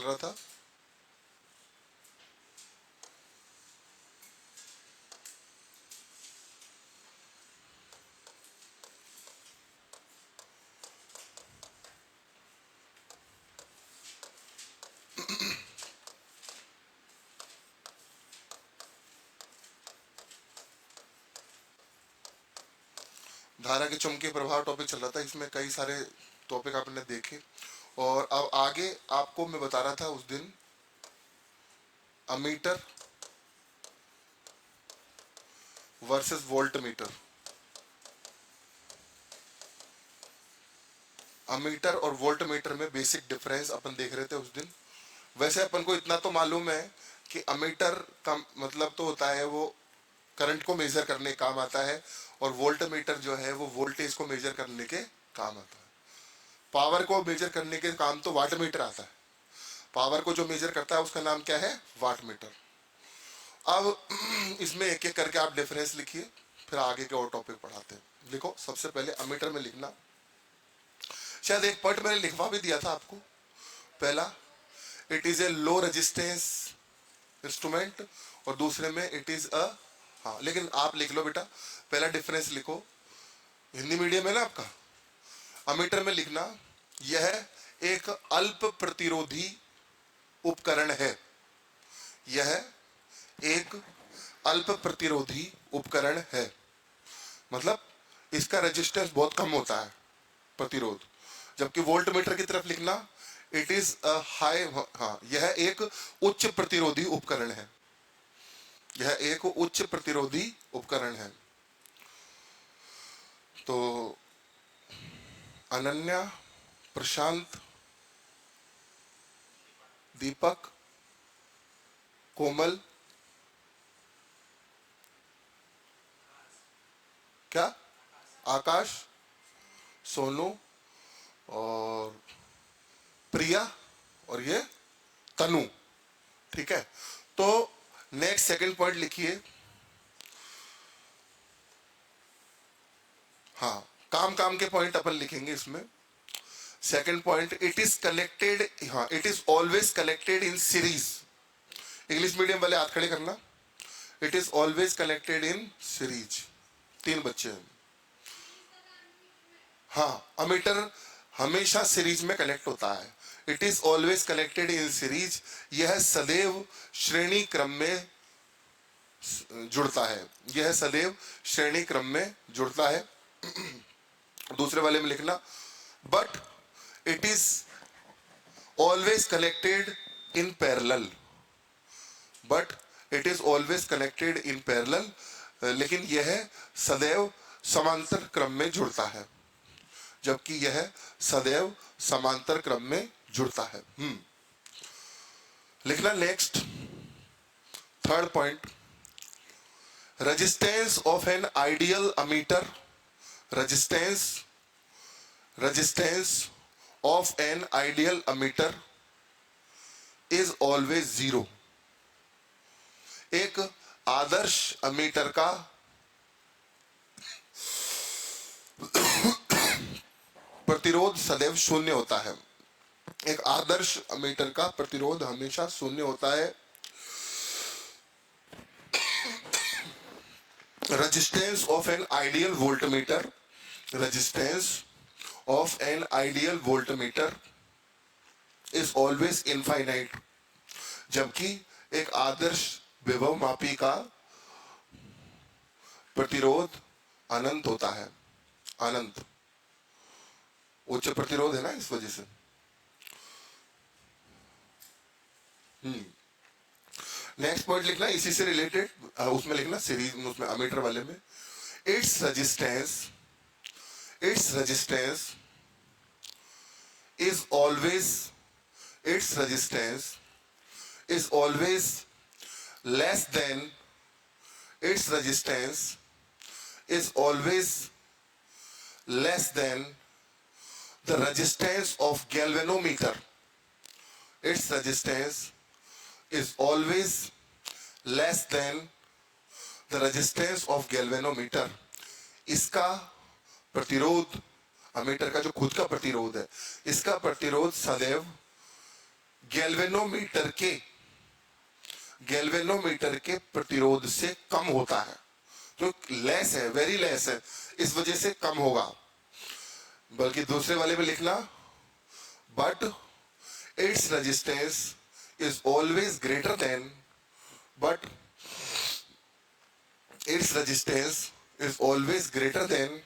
रहा था? धारा के चुंबकीय प्रभाव टॉपिक चल रहा था, इसमें कई सारे टॉपिक आपने देखे। और अब आगे आपको मैं बता रहा था उस दिन ammeter versus volt meter. Ammeter और वोल्ट मीटर में बेसिक डिफरेंस अपन देख रहे थे उस दिन। वैसे अपन को इतना तो मालूम है कि अमीटर का मतलब तो होता है वो करंट को मेजर करने काम आता है, और वोल्ट मीटर जो है वो वोल्टेज को मेजर करने के काम आता है। पावर को मेजर करने के काम तो वाट मीटर आता है। पावर को जो मेजर करता है उसका नाम क्या है? Watt meter. अब इसमें एक एक करके आप डिफरेंस लिखिए, फिर आगे के और टॉपिक पढ़ाते हैं। देखो, सबसे पहले अमीटर में लिखना, शायद एक पॉइंट मैंने लिखवा भी दिया था आपको। पहला, it is a low resistance instrument, और दूसरे में इट इज अ, हाँ लेकिन आप लिख लो बेटा, पहला डिफरेंस लिखो। हिंदी मीडियम है ना आपका? अमीटर में लिखना, यह एक अल्प प्रतिरोधी उपकरण है। यह एक अल्प प्रतिरोधी उपकरण है, मतलब इसका रेजिस्टेंस बहुत कम होता है, प्रतिरोध। जबकि वोल्ट मीटर की तरफ लिखना, इट इज अ हाई, हाँ यह एक उच्च प्रतिरोधी उपकरण है। यह एक उच्च प्रतिरोधी उपकरण है। तो अनन्या, प्रशांत, दीपक, कोमल, क्या, आकाश, सोनू और प्रिया, और ये तनु, ठीक है। तो नेक्स्ट सेकंड पॉइंट लिखिए। हाँ, काम काम के पॉइंट अपन लिखेंगे इसमें। Second point, it is connected, हाँ it is always connected in series. English medium वाले हाथ खड़े करना। It is always connected in series. 3 बच्चे हैं। हाँ, अमीटर हमेशा सीरीज में कनेक्ट होता है। It is always connected in series, यह सदैव श्रेणी क्रम में जुड़ता है। यह सदैव श्रेणी क्रम में जुड़ता है। दूसरे वाले में लिखना, but it is always connected in parallel. But it is always connected in parallel, लेकिन यह सदैव समांतर क्रम में जुड़ता है। जबकि यह सदैव समांतर क्रम में जुड़ता है। लिखना next, third point, resistance of an ideal ammeter, resistance of an ideal ammeter is always zero. एक आदर्श अमीटर का प्रतिरोध सदैव शून्य होता है। एक आदर्श अमीटर का प्रतिरोध हमेशा शून्य होता है। Resistance of an ideal voltmeter, resistance of an ideal voltmeter is always infinite. जबकि एक आदर्श विभव मापी का प्रतिरोध अनंत होता है। अनंत, उच्च प्रतिरोध है ना, इस वजह से। नेक्स्ट पॉइंट लिखना इसी से रिलेटेड, उसमें लिखना सीरीज में, उसमें अमीटर वाले में, its resistance is always less than the resistance of galvanometer. Its resistance is always less than the resistance of galvanometer. इसका प्रतिरोध, अमीटर का जो खुद का प्रतिरोध है, इसका प्रतिरोध सदैव गैल्वेनोमीटर के प्रतिरोध से कम होता है, जो लेस है, वेरी लेस है, इस वजह से कम होगा। बल्कि दूसरे वाले में लिखना, but its resistance is always greater than, but its resistance is always greater than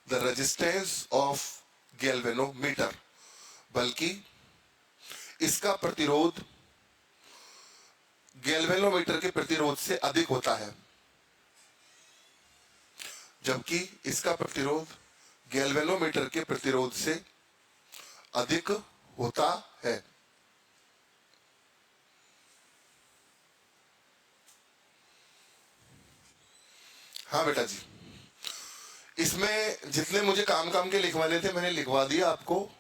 the resistance of galvanometer, बल्कि इसका प्रतिरोध गैल्वेनोमीटर के प्रतिरोध से अधिक होता है, जबकि इसका प्रतिरोध गैल्वेनोमीटर के प्रतिरोध से अधिक होता है। हाँ बेटा जी, इसमें जितने मुझे काम के लिखवाने थे मैंने लिखवा दिया आपको,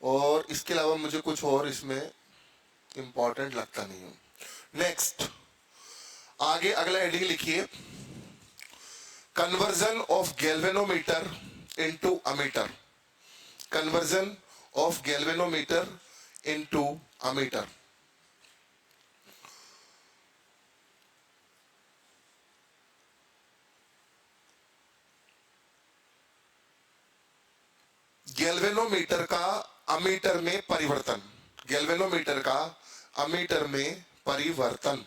और इसके अलावा मुझे कुछ और इसमें इंपॉर्टेंट लगता नहीं है। नेक्स्ट, आगे अगला हेडिंग लिखिए, conversion of galvanometer into ammeter. Conversion of galvanometer into ammeter. Galvanometer का अमीटर में परिवर्तन, गैल्वेनोमीटर का अमीटर में परिवर्तन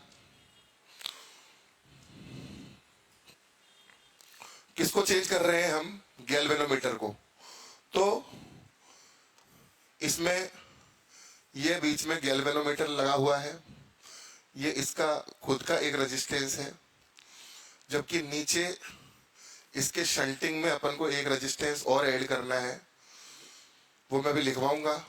किसको चेंज कर रहे हैं हम? गैल्वेनोमीटर को। तो इसमें ये बीच में गैल्वेनोमीटर लगा हुआ है, ये इसका खुद का एक रेजिस्टेंस है, जबकि नीचे इसके शंटिंग में अपन को एक रेजिस्टेंस और ऐड करना है, वो मैं भी लिखवाऊंगा।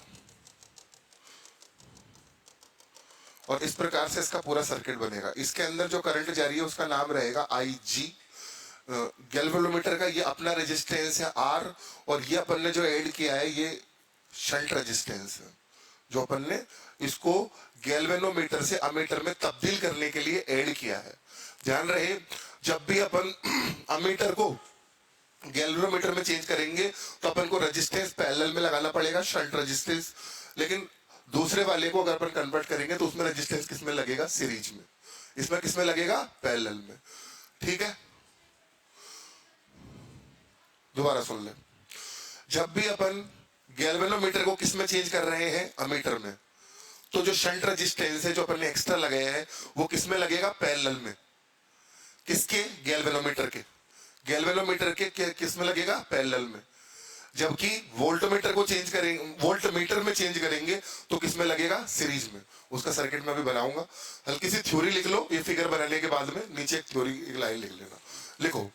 और इस प्रकार से इसका पूरा सर्किट बनेगा। इसके अंदर जो करंट जारी है उसका नाम रहेगा IG। गैल्वेनोमीटर का ये अपना रेजिस्टेंस है R, और ये अपन ने जो ऐड किया है ये शंट रेजिस्टेंस है, जो अपन ने इसको गैल्वेनोमीटर से अमीटर में तब्दील करने के लिए ऐड किया है। ध्यान रहे, जब भी अपन अमीटर को गैल्वेनोमीटर में चेंज करेंगे तो अपन को रेजिस्टेंस पैरेलल में लगाना पड़ेगा, शंट रेजिस्टेंस। लेकिन दूसरे वाले को अगर अपन कन्वर्ट करेंगे तो उसमें रेजिस्टेंस किसमें लगेगा? सीरीज में। इसमें किसमें लगेगा? पैरेलल में। ठीक है, दोबारा सुन ले। जब भी अपन गैल्वेनोमीटर को किसमें चेंज कर रहे हैं? अमीटर में। तो जो शंट रेजिस्टेंस है जो अपन ने एक्स्ट्रा लगाया है वो किसमें लगेगा? पैरेलल में। किसके? गैल्वेनोमीटर के। गैल्वेनोमीटर के किसमें लगेगा? पैरेलल में। जबकि वोल्टमीटर को चेंज करेंगे, वोल्टमीटर में चेंज करेंगे तो किसमें लगेगा? सीरीज में। उसका सर्किट मैं भी बनाऊंगा। हल्की सी थ्योरी लिख लो ये फिगर बनाने के बाद में, नीचे एक थ्योरी एक लाइन लिख लेना। लिखो,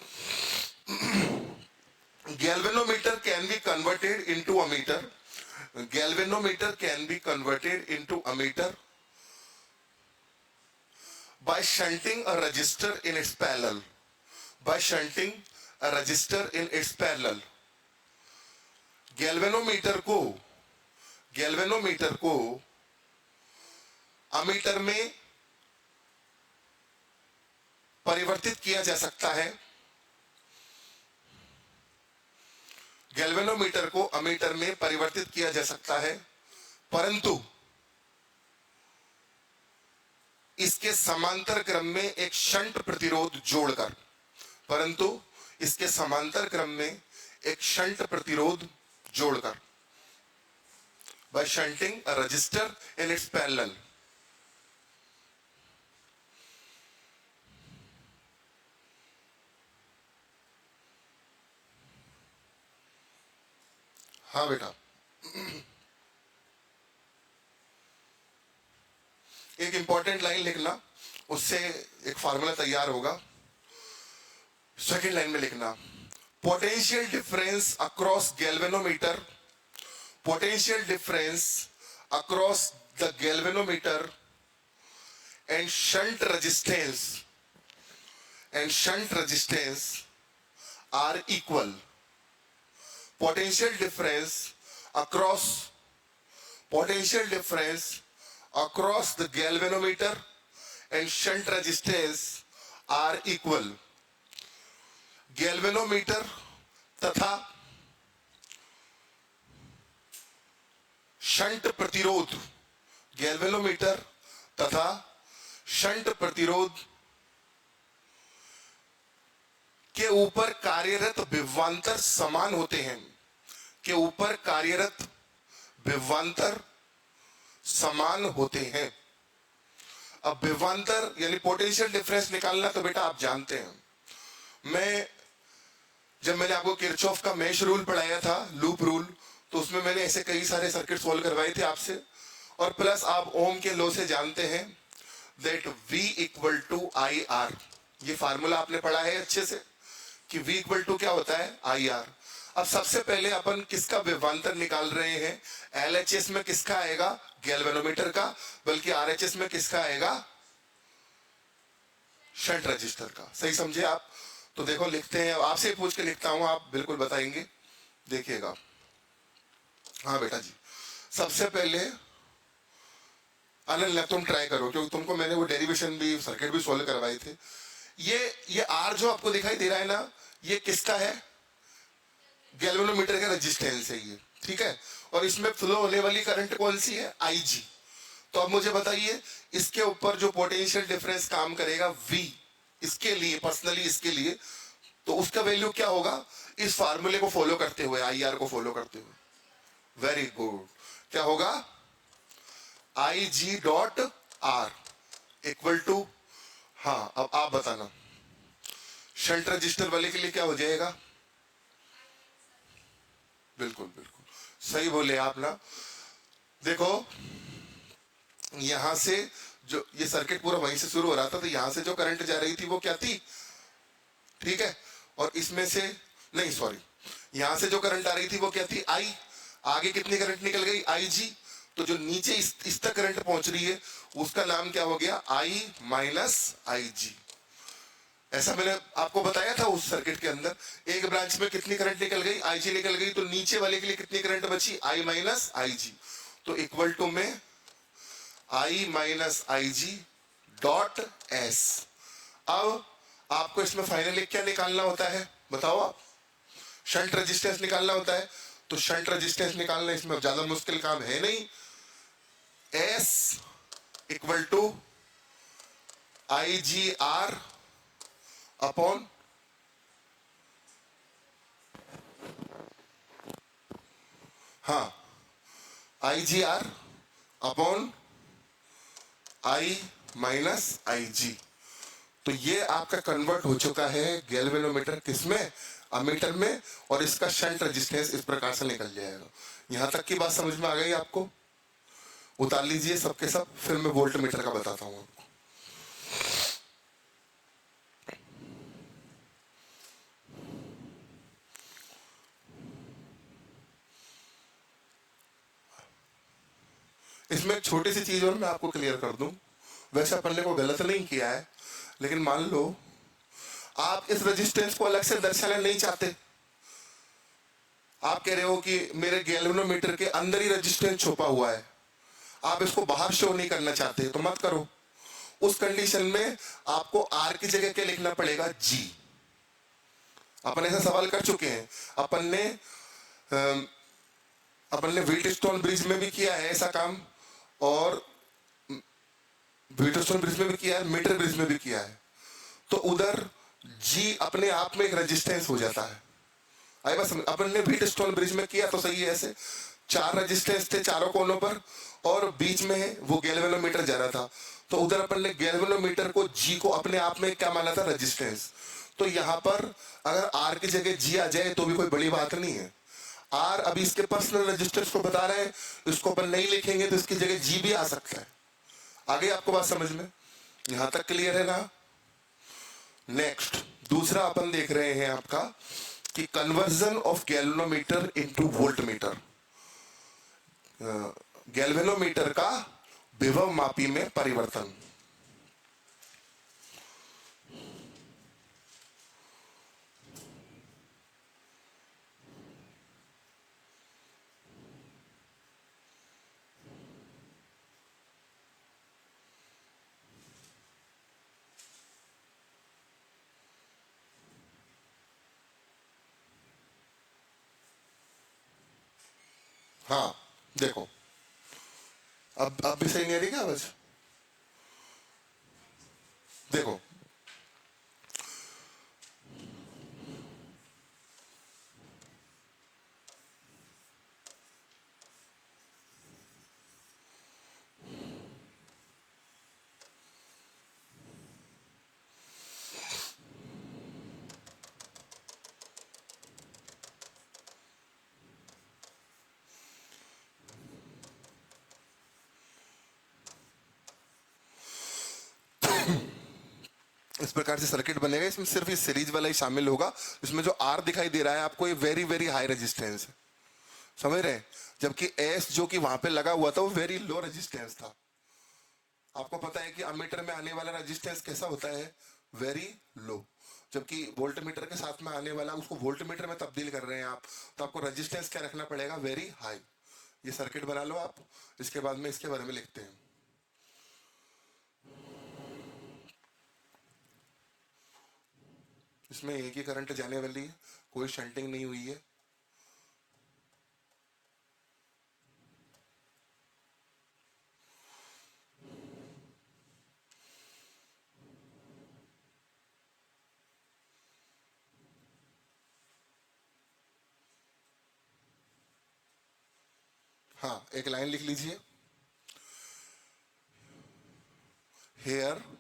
galvanometer can be converted into a meter. Galvanometer can be converted into a meter by shunting a resistor in its parallel. By shunting a resistor in its parallel. Galvanometer को ammeter में परिवर्तित किया जा सकता है। गैल्वेनोमीटर को ammeter में परिवर्तित किया जा सकता है, परंतु इसके समांतर क्रम में एक शंट प्रतिरोध जोड़कर, परंतु इसके समांतर क्रम में एक शंट प्रतिरोध जोड़कर, by shunting a resistor in its parallel. हाँ बेटा, एक इंपॉर्टेंट लाइन लिखना, उससे एक फार्मूला तैयार होगा। सेकंड लाइन में लिखना, potential difference across galvanometer, potential difference across the galvanometer and shunt resistance R equal. potential difference across the galvanometer and shunt resistance are equal. Galvanometer तथा शंट प्रतिरोध galvanometer तथा शंट प्रतिरोध के ऊपर कार्यरत विभवांतर समान होते हैं, के ऊपर कार्यरत विभवांतर समान होते हैं। अब विभवांतर यानी पोटेंशियल डिफरेंस निकालना तो बेटा आप जानते हैं। जब मैंने आपको किरचॉफ का मेश रूल पढ़ाया था, लूप रूल, तो उसमें मैंने ऐसे कई सारे सर्किट सॉल्व करवाए थे आपसे, और प्लस आप ओम के लॉ से जानते हैं that V equal to I R. ये फार्मूला आपने पढ़ा है अच्छे से कि V इक्वल टू क्या होता है, आई आर। अब सबसे पहले अपन किसका विभवांतर निकाल रहे हैं, LHS में किसका आएगा, गैल्वेनोमीटर का, बल्कि RHS में किसका आएगा, शंट रजिस्टर का। सही समझे आप? तो देखो लिखते हैं, आपसे पूछ के लिखता हूं, आप बिल्कुल बताएंगे, देखिएगा। हाँ बेटा जी, सबसे पहले अनल तुम ट्राई करो, क्योंकि तुमको मैंने वो डेरिवेशन भी, सर्किट भी सोल्व करवाए थे। ये आर जो आपको दिखाई दे रहा है ना, ये किसका है, गैल्वेनोमीटर का रेजिस्टेंस है ये, ठीक है। और इसमें फ्लो होने वाली करंट कौन सी है, IG। तो अब मुझे बताइए, इसके ऊपर जो पोटेंशियल डिफरेंस काम करेगा V, इसके लिए पर्सनली, इसके लिए, तो उसका वैल्यू क्या होगा, इस फार्मूले को फॉलो करते हुए, IR को फॉलो करते हुए, वेरी गुड, क्या होगा, IG dot R equal to, हाँ अब आप बताना, शंट रजिस्टर वाले के लिए क्या हो जाएगा, बिल्कुल बिल्कुल सही बोले आप ना। देखो यहां से जो ये सर्किट पूरा वहीं से शुरू हो रहा था, तो यहां से जो करंट जा रही थी वो क्या थी, ठीक है, और इसमें से नहीं, सॉरी, यहां से जो करंट आ रही थी वो क्या थी, I। आगे कितनी करंट निकल गई, IG। तो जो नीचे इस तक करंट पहुंच रही है उसका नाम क्या हो गया, I माइनस IG। ऐसा मैंने आपको बताया था उस सर्किट के अंदर, एक ब्रांच में कितनी करंट निकल गई, IG निकल गई, तो नीचे वाले के लिए कितनी करंट बची, I माइनस IG। तो इक्वल टू में I minus IG dot S। अब आपको इसमें फाइनली क्या निकालना होता है, बताओ आप, शंट रेजिस्टेंस निकालना होता है। तो शंट रेजिस्टेंस निकालना इसमें ज्यादा मुश्किल काम है नहीं, S equal to IGR upon, हाँ, IGR upon I minus IG। तो ये आपका कन्वर्ट हो चुका है गैल्वेनोमीटर किसमें, अमीटर में, और इसका शंट रेजिस्टेंस इस प्रकार से निकल जाएगा। यहां तक की बात समझ में आ गई आपको? उतार लीजिए सबके सब, फिर मैं वोल्ट मीटर का बताता हूं आपको। इसमें एक छोटी सी चीज और मैं आपको क्लियर कर दूं, वैसे अपन ने को गलत नहीं किया है, लेकिन मान लो आप इस रेजिस्टेंस को अलग से दर्शाना नहीं चाहते, आप कह रहे हो कि मेरे गैल्वेनोमीटर के अंदर ही रेजिस्टेंस छुपा हुआ है, आप इसको बाहर शो नहीं करना चाहते, तो मत करो। उस कंडीशन में आपको आर की जगह क्या लिखना पड़ेगा, G। अपन ऐसा सवाल कर चुके हैं, अपन ने व्हीटस्टोन ब्रिज में भी किया है ऐसा काम, और व्हीटस्टोन ब्रिज में भी किया है, मीटर ब्रिज में भी किया है। तो उधर G अपने आप में एक रेजिस्टेंस हो जाता है। आई बस, अपन ने व्हीटस्टोन ब्रिज में किया तो सही है, ऐसे 4 रेजिस्टेंस थे चारों कोनों पर, और बीच में वो गैल्वेनोमीटर जा रहा था। तो उधर अपन ने गैल्वेनोमीटर को, G को अपने आप में क्या माना था, रेजिस्टेंस। तो यहां पर अगर R की जगह G आ जाए तो भी कोई बड़ी बात नहीं है। R अभी इसके पर्सनल रेजिस्टेंस को बता रहे हैं, इसको अपन नहीं लिखेंगे तो इसकी जगह G भी आ सकता है। आगे आपको बात समझ में, यहां तक क्लियर है ना? नेक्स्ट दूसरा अपन देख रहे हैं आपका कि conversion of galvanometer into voltmeter, galvanometer का विभव मापी में परिवर्तन। हाँ देखो, अब भी सही नहीं आ रही क्या आवाज? देखो, इस प्रकार से सर्किट बनेगा। इसमें सिर्फ ये सीरीज वाला ही शामिल होगा। इसमें जो आर दिखाई दे रहा है आपको, ये वेरी वेरी हाई रेजिस्टेंस है, समझ रहे हैं? जबकि एस जो कि वहां पे लगा हुआ था वो वेरी लो रेजिस्टेंस था। आपको पता है कि अमीटर में आने वाला रेजिस्टेंस कैसा होता है? Very low. जबकि वोल्ट मीटर के साथ में आने वाला, उसको वोल्ट मीटर में तब्दील कर रहे हैं आप, तो आपको रेजिस्टेंस क्या रखना पड़ेगा? Very high. ये सर्किट बना लो आप, इसके बाद में इसके बारे में लिखते हैं। इसमें एक ही करंट जाने वाली है, कोई शंटिंग नहीं हुई है। हाँ, एक लाइन लिख लीजिए। Here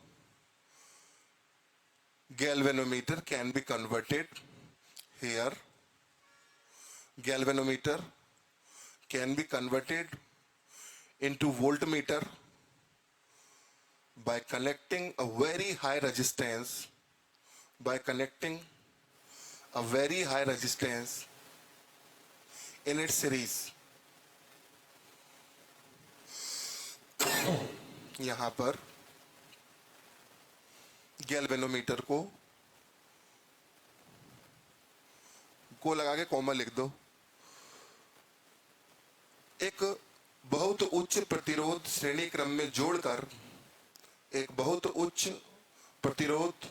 galvanometer can be converted, here galvanometer can be converted into voltmeter by connecting a very high resistance, by connecting a very high resistance in its series। यहां पर गैल्वेनोमीटर को लगा के कॉमा लिख दो। एक बहुत उच्च प्रतिरोध श्रेणी क्रम में जोड़कर, एक बहुत उच्च प्रतिरोध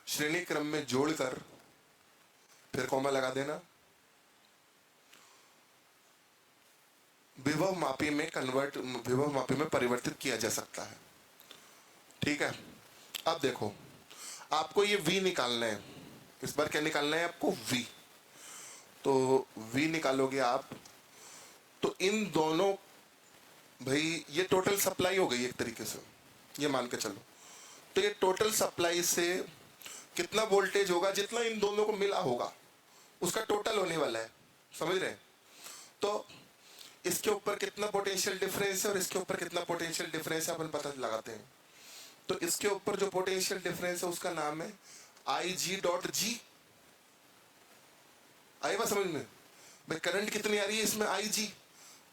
श्रेणी क्रम में जोड़कर फिर कॉमा लगा देना। विभव मापी में परिवर्तित किया जा सकता है। ठीक है, अब देखो, आपको ये V निकालना है। इस बार क्या निकालना है आपको? V। तो V निकालोगे आप, तो इन दोनों, भाई ये टोटल सप्लाई हो गई एक तरीके से, ये मान के चलो। तो ये टोटल सप्लाई से कितना वोल्टेज होगा? जितना इन दोनों को मिला होगा उसका टोटल होने वाला है, समझ रहे हैं? तो इसके ऊपर कितना पोटेंशियल डिफरेंस है और इसके ऊपर कितना पोटेंशियल डिफरेंस है अपन पता लगाते हैं। तो इसके ऊपर जो पोटेंशियल डिफरेंस है उसका नाम है IG.G। आई बात समझ में? भाई करंट कितनी आ रही है इसमें? IG,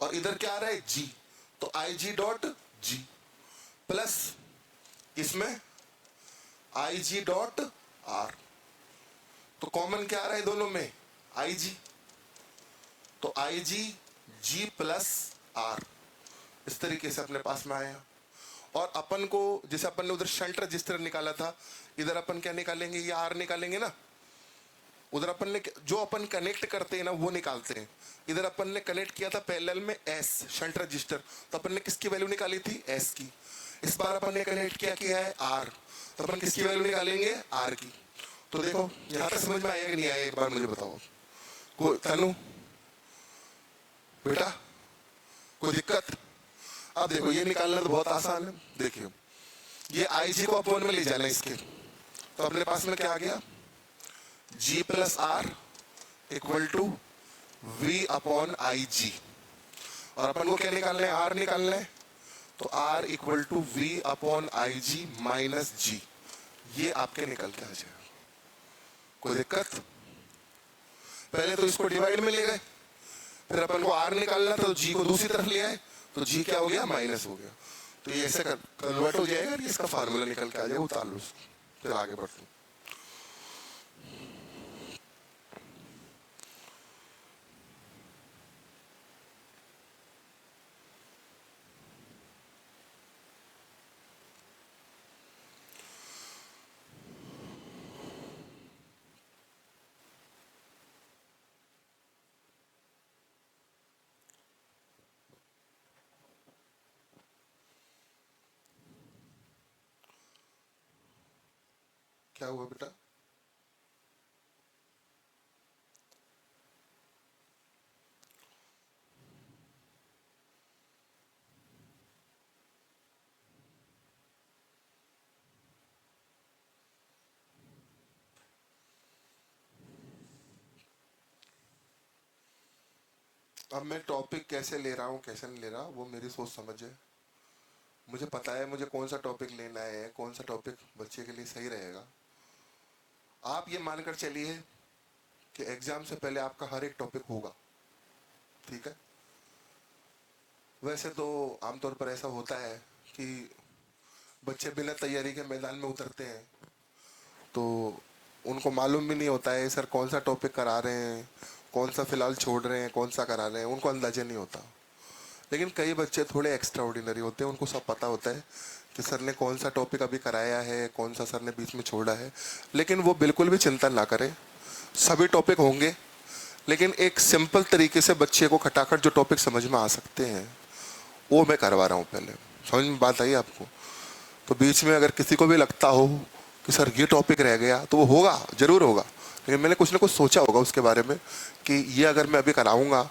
और इधर क्या आ रहा है? G। तो IG.G प्लस इसमें IG.R। तो कॉमन क्या आ रहा है दोनों में? IG। तो IG प्लस R इस तरीके से अपने पास में आया। और अपन को, जैसे अपन ने उधर शंट रजिस्टर निकाला था, इधर अपन क्या निकालेंगे? ये R निकालेंगे ना। उधर अपन ने जो अपन कनेक्ट करते हैं ना वो निकालते हैं। इधर अपन ने कनेक्ट किया था पैरेलल में S शंट रजिस्टर, तो अपन ने किसकी वैल्यू निकाली थी? S की। इस बार अपन ने कनेक्ट किया है R, तो अपन किसकी वैल्यू निकालेंगे? R की। तो देखो यहां तक समझ में आया कि नहीं आया? एक बार मुझे बताओ। कोई तनु बेटा कोई दिक्कत? अब देखो ये निकालना तो बहुत आसान है। देखियो ये IG को अपॉन में ले जाना इसके, तो अपने पास में क्या आ गया? G plus R equal to V upon IG। और अपन को क्या निकालना है? R निकालना है। तो R equal to V upon IG minus G। ये आपके निकल के आ जाएगा। कोई दिक्कत? पहले तो इसको डिवाइड में ले गए, फिर अपन को R निकालना था तो G को दूसरी तरफ ले आए, तो G क्या हो गया? माइनस हो गया। तो ये ऐसे कन्वर्ट हो जाएगा, इसका फार्मूला निकल के आ जाएगा। उतार लो उसको, फिर आगे बढ़ लो। क्या हुआ बेटा? अब मैं टॉपिक कैसे ले रहा हूँ कैसे नहीं ले रहा वो मेरी सोच समझ है। मुझे पता है मुझे कौन सा टॉपिक लेना है, कौन सा टॉपिक बच्चे के लिए सही रहेगा। आप ये मानकर चलिए कि एग्जाम से पहले आपका हर एक टॉपिक होगा, ठीक है। वैसे तो आमतौर पर ऐसा होता है कि बच्चे बिना तैयारी के मैदान में उतरते हैं तो उनको मालूम भी नहीं होता है सर कौन सा टॉपिक करा रहे हैं, कौन सा फिलहाल छोड़ रहे हैं, कौन सा करा रहे हैं, उनको अंदाजा नहीं होता। लेकिन कई बच्चे थोड़े एक्स्ट्रा ऑर्डिनरी होते हैं, उनको सब पता होता है कि सर ने कौन सा टॉपिक अभी कराया है, कौन सा सर ने बीच में छोड़ा है। लेकिन वो बिल्कुल भी चिंता ना करें, सभी टॉपिक होंगे, लेकिन एक सिंपल तरीके से बच्चे को खटाखट जो टॉपिक समझ में आ सकते हैं वो मैं करवा रहा हूँ। पहले समझ में बात आई आपको? तो बीच में अगर किसी को भी लगता हो कि सर ये टॉपिक रह गया तो वो होगा, जरूर होगा, लेकिन मैंने कुछ ना कुछ सोचा होगा उसके बारे में कि ये अगर मैं अभी कराऊंगा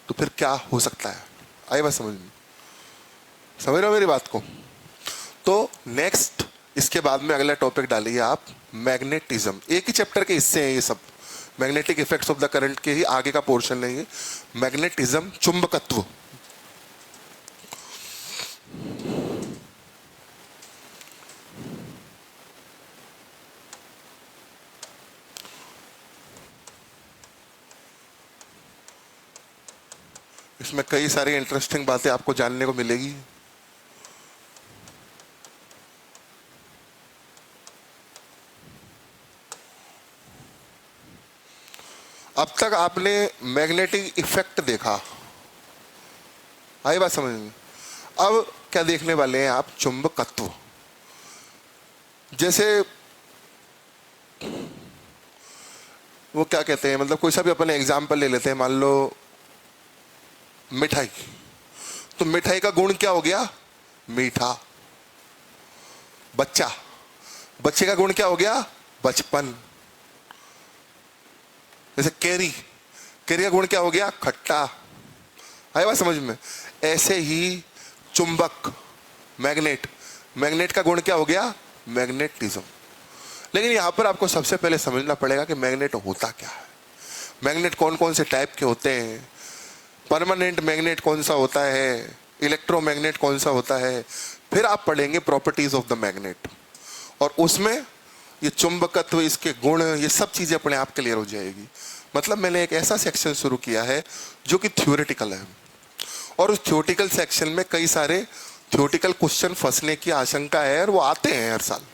तो फिर क्या हो सकता है। आई बात समझ में? समझ रहे हो मेरी बात को? तो नेक्स्ट इसके बाद में अगला टॉपिक डालिए आप मैग्नेटिज्म। एक ही चैप्टर के हिस्से हैं ये सब, magnetic effects of the current के ही आगे का पोर्शन है ये। मैग्नेटिज्म, चुंबकत्व। इसमें कई सारी इंटरेस्टिंग बातें आपको जानने को मिलेगी। अब तक आपने मैग्नेटिक इफेक्ट देखा, आई बात समझ में? अब क्या देखने वाले हैं आप? चुंबकत्व। जैसे वो क्या कहते हैं, मतलब कोई सा भी अपन एग्जाम्पल ले लेते हैं, मान लो मिठाई। तो मिठाई का गुण क्या हो गया? मीठा। बच्चा, बच्चे का गुण क्या हो गया? बचपन। जैसे कैरी, कैरी का गुण क्या हो गया? खट्टा। आया बात समझ में? ऐसे ही चुंबक, मैग्नेट, मैग्नेट का गुण क्या हो गया? मैग्नेटिज्म। लेकिन यहां पर आपको सबसे पहले समझना पड़ेगा कि मैग्नेट होता क्या है, मैग्नेट कौन कौन से टाइप के होते हैं, परमानेंट मैग्नेट कौन सा होता है, इलेक्ट्रोमैग्नेट कौन सा होता है। फिर आप पढ़ेंगे प्रॉपर्टीज ऑफ द मैग्नेट, और उसमें ये चुंबकत्व, इसके गुण, ये सब चीजें अपने आप क्लियर हो जाएगी। मतलब मैंने एक ऐसा सेक्शन शुरू किया है जो कि थ्योरेटिकल है, और उस थ्योरेटिकल सेक्शन में कई सारे थ्योरेटिकल क्वेश्चन फंसने की आशंका है, और वो आते हैं हर साल।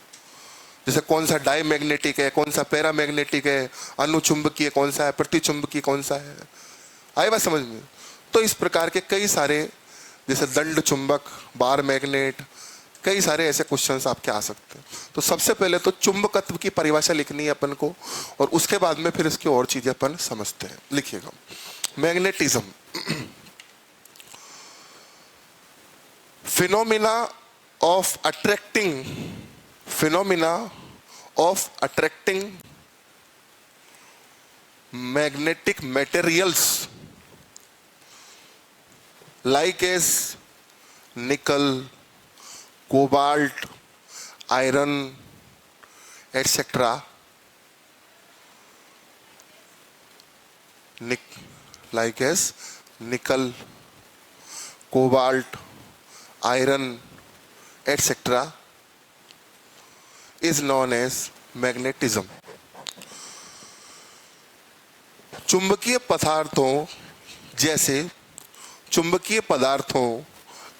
जैसे कौन सा डाई मैग्नेटिक है, कौन सा पैरामैग्नेटिक है, अनुचुंबकीय कौन सा है, प्रतिचुंबकीय कौन सा है। आई बात समझ में? तो इस प्रकार के कई सारे, जैसे दंड चुंबक, बार मैग्नेट, कई सारे ऐसे क्वेश्चंस आपके आ सकते हैं। तो सबसे पहले तो चुंबकत्व की परिभाषा लिखनी है अपन को, और उसके बाद में फिर इसकी और चीजें अपन समझते हैं। लिखिएगा, magnetism. Phenomena of attracting, phenomena of attracting magnetic materials like as nickel, cobalt, iron, etc. Like as nickel, cobalt, iron, etc. is known as magnetism. चुंबकीय पदार्थों जैसे, चुंबकीय पदार्थों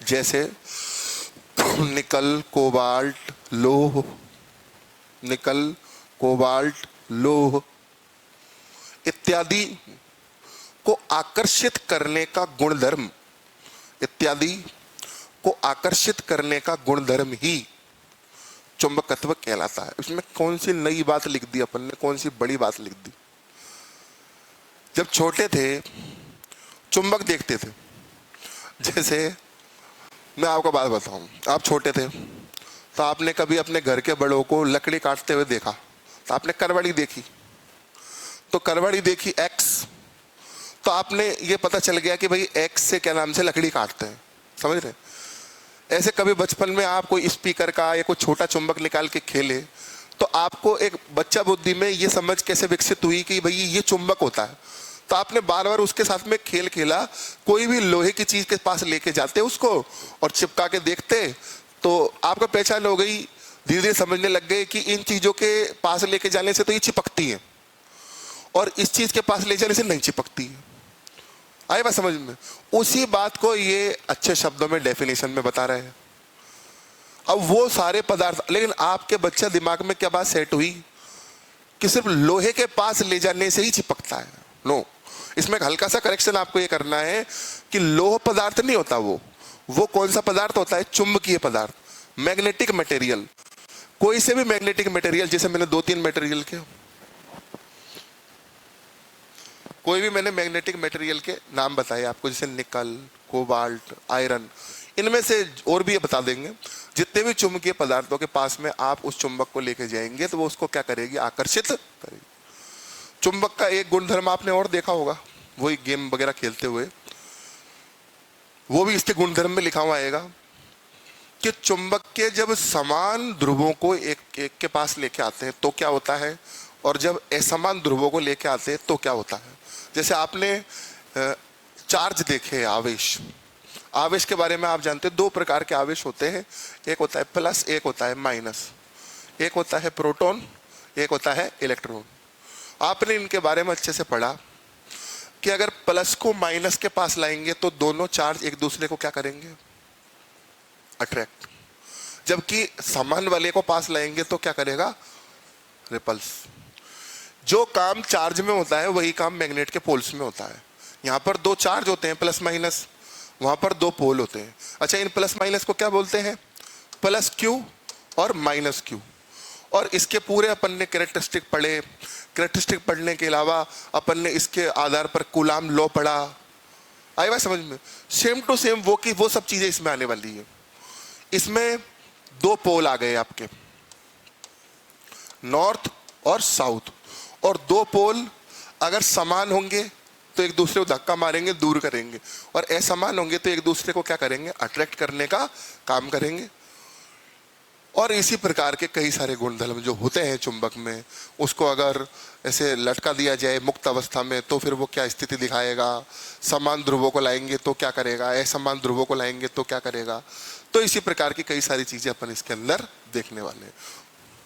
जैसे निकल, कोबाल्ट, लोह, निकल, कोबाल्ट, लोह इत्यादि को आकर्षित करने का गुणधर्म, इत्यादि को आकर्षित करने का गुणधर्म ही चुंबकत्व कहलाता है। इसमें कौन सी नई बात लिख दी अपन ने, कौन सी बड़ी बात लिख दी? जब छोटे थे चुंबक देखते थे। जैसे मैं आपको बात बताऊं, आप छोटे थे तो आपने कभी अपने घर के बड़ों को लकड़ी काटते हुए देखा, पदार्थ, आपने करवड़ी देखी, तो करवड़ी देखी एक्स, तो आपने ये पता चल गया कि भाई एक्स से क्या नाम से लकड़ी काटते हैं, समझ रहे? ऐसे कभी बचपन में आप कोई स्पीकर का या कोई छोटा चुंबक निकाल के खेले, तो आपको एक बच्चा बुद्धि में ये समझ कैसे विकसित हुई कि भाई ये चुंबक होता है, तो आपने बार बार उसके साथ में खेल खेला। कोई भी लोहे की चीज के पास लेके जाते उसको और चिपका के देखते, तो आपको पहचान हो गई, धीरे धीरे समझने लग गए कि इन चीजों के पास लेके जाने से तो ये चिपकती है और इस चीज के पास ले जाने से नहीं चिपकती है। आए बात समझ में? उसी बात को ये अच्छे शब्दों में डेफिनेशन में बता रहे हैं। अब वो सारे पदार्थ, लेकिन आपके बच्चा दिमाग में क्या बात सेट हुई कि सिर्फ लोहे के पास ले जाने से ही चिपकता है? नो, इसमें एक हल्का सा करेक्शन आपको ये करना है कि लोह पदार्थ नहीं होता वो कौन सा पदार्थ होता है? चुंबकीय पदार्थ, मैग्नेटिक मटेरियल। कोई से भी मैग्नेटिक मटेरियल, जैसे मैंने 2-3 मटेरियल के, कोई भी मैंने मैग्नेटिक मटेरियल के नाम बताए आपको, जैसे निकल, कोबाल्ट, आयरन, इनमें से और भी ये बता देंगे। जितने भी चुंबकीय पदार्थों के पास में आप उस चुंबक को लेके जाएंगे तो वो उसको क्या करेगी? आकर्षित करेगी। चुंबक का एक गुणधर्म आपने और देखा होगा, वही गेम वगैरह खेलते हुए, वो भी इसके गुणधर्म में लिखा हुआ आएगा कि चुंबक के जब समान ध्रुवों को एक एक के पास लेके आते हैं तो क्या होता है, और जब असमान ध्रुवों को लेके आते हैं तो क्या होता है। जैसे आपने चार्ज देखे, आवेश के बारे में आप जानते हैं, 2 प्रकार के आवेश होते हैं, एक होता है प्लस, एक होता है माइनस, एक होता है प्रोटॉन, एक होता है इलेक्ट्रॉन। आपने इनके बारे में अच्छे से पढ़ा कि अगर प्लस को माइनस के पास लाएंगे तो दोनों चार्ज एक दूसरे को क्या करेंगे? अट्रैक्ट। जबकि समान वाले को पास लाएंगे तो क्या करेगा? रिपल्स। जो काम चार्ज में होता है वही काम मैग्नेट के पोल्स में होता है। यहाँ पर 2 चार्ज होते हैं प्लस माइनस, वहां पर 2 पोल होते हैं। अच्छा, इन प्लस माइनस को क्या बोलते हैं? प्लस क्यू और माइनस क्यू। और इसके पूरे अपन ने कैरेक्टरिस्टिक पढ़े। कैरेक्टरिस्टिक पढ़ने के अलावा अपन ने इसके आधार पर कूलाम लॉ पढ़ा। आई बात समझ में? सेम टू सेम वो सब चीजें इसमें आने वाली है। इसमें 2 पोल आ गए आपके, नॉर्थ और साउथ, और 2 पोल अगर समान होंगे तो एक दूसरे को धक्का मारेंगे, दूर करेंगे, और असमान होंगे तो एक दूसरे को क्या करेंगे? अट्रैक्ट करने का काम करेंगे। और इसी प्रकार के कई सारे गुणधर्म जो होते हैं चुंबक में, उसको अगर ऐसे लटका दिया जाए मुक्त अवस्था में तो फिर वो क्या स्थिति दिखाएगा? समान ध्रुवों को लाएंगे तो क्या करेगा? असमान ध्रुवों को लाएंगे तो क्या करेगा? तो इसी प्रकार की कई सारी चीजें अपन इसके अंदर देखने वाले हैं।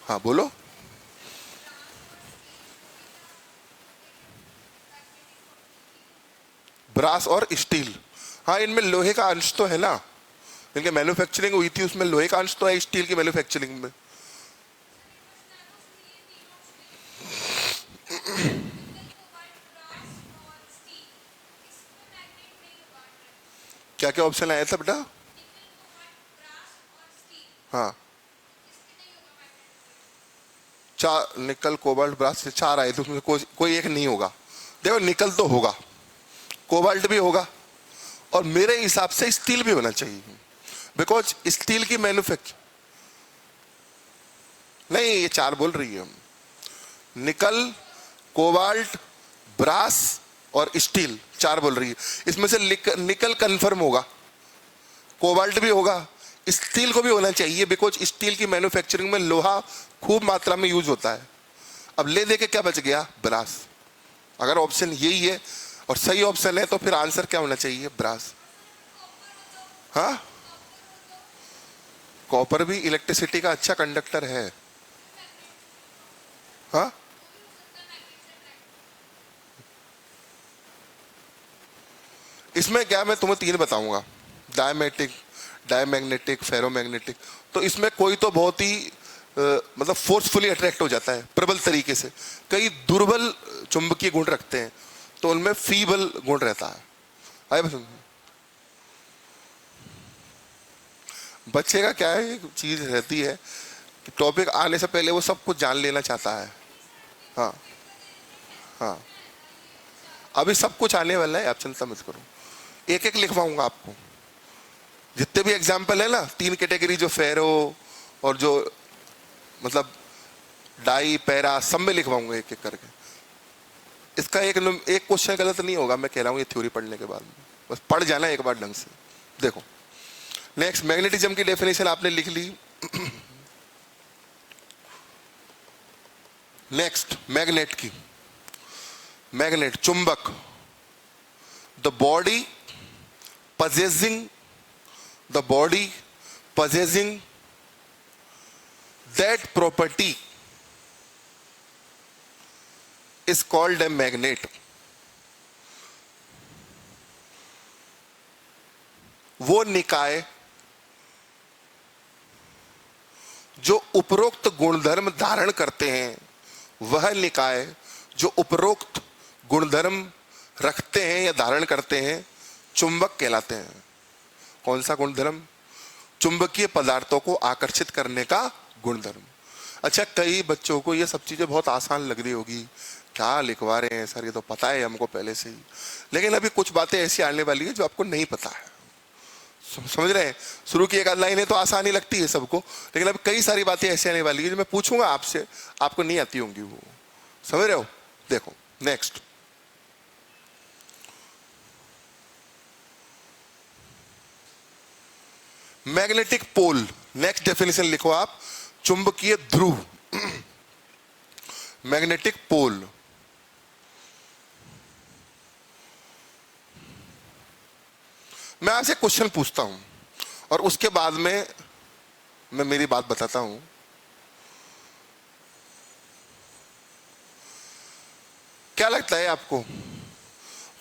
हाँ बोलो। ब्रास और स्टील, हाँ इनमें लोहे का अंश तो है ना, इनके मैन्युफैक्चरिंग हुई थी उसमें लोहे का अंश तो है स्टील की मैन्युफैक्चरिंग में। क्या क्या ऑप्शन आया था बेटा? हाँ, निकल, कोबाल्ट, ब्रास से 4 आए थे, उसमें कोई एक नहीं होगा। देखो निकल तो होगा, कोबाल्ट भी होगा, और मेरे हिसाब से स्टील भी होना चाहिए, बिकॉज स्टील की मैन्युफैक्चर, नहीं ये 4 बोल रही है, निकल, कोबाल्ट, ब्रास और स्टील 4 बोल रही है। इसमें से निकल कंफर्म होगा, कोबाल्ट भी होगा, स्टील को भी होना चाहिए, बिकॉज स्टील की मैन्युफैक्चरिंग में लोहा खूब मात्रा में यूज होता है। अब ले दे के क्या बच गया? ब्रास। अगर ऑप्शन यही है और सही ऑप्शन है तो फिर आंसर क्या होना चाहिए? ब्रास। हाँ, कॉपर भी इलेक्ट्रिसिटी का अच्छा कंडक्टर है। हाँ, इसमें क्या, मैं तुम्हें 3 बताऊंगा, डायमेटिक, डायमैग्नेटिक, फेरोमैग्नेटिक। तो इसमें कोई तो बहुत ही मतलब फोर्सफुली अट्रैक्ट हो जाता है प्रबल तरीके से, कई दुर्बल चुंबकीय गुण रखते हैं तो उनमें फीबल गुण रहता है। आए बच्चे का क्या है, एक चीज रहती है कि टॉपिक आने से पहले वो सब कुछ जान लेना चाहता है। हाँ हाँ, अभी सब कुछ आने वाला है, आप चिंता मत करो, एक एक लिखवाऊंगा आपको। जितने भी एग्जाम्पल है ना, 3 कैटेगरी, जो फेरो और जो मतलब डाई पैरा सब में लिखवाऊंगा एक एक करके। इसका एक क्वेश्चन गलत नहीं होगा, मैं कह रहा हूं ये थ्योरी पढ़ने के बाद में, बस पढ़ जाना एक बार ढंग से। देखो नेक्स्ट, मैग्नेटिज्म की डेफिनेशन आपने लिख ली। नेक्स्ट मैग्नेट की, मैग्नेट चुंबक, the body possessing that property is called a magnet। वो निकाय जो उपरोक्त गुणधर्म धारण करते हैं, वह निकाय जो उपरोक्त गुणधर्म रखते हैं या धारण करते हैं, चुंबक कहलाते हैं। कौन सा गुणधर्म? चुंबकीय पदार्थों को आकर्षित करने का गुणधर्म। अच्छा, कई बच्चों को ये सब चीजें बहुत आसान लग रही होगी, क्या लिखवा रहे हैं सर, ये तो पता है हमको पहले से ही। लेकिन अभी कुछ बातें ऐसी आने वाली है जो आपको नहीं पता है, समझ रहे हैं? शुरू की एक आध लाइनें तो आसानी लगती है सबको, लेकिन अब कई सारी बातें ऐसी आने वाली है जो मैं पूछूंगा आपसे, आपको नहीं आती होंगी वो, समझ रहे हो? देखो next, magnetic pole. Next definition लिखो आप, चुंबकीय ध्रुव। मैग्नेटिक पोल, मैं आपसे क्वेश्चन पूछता हूं और उसके बाद में मैं मेरी बात बताता हूं। क्या लगता है आपको,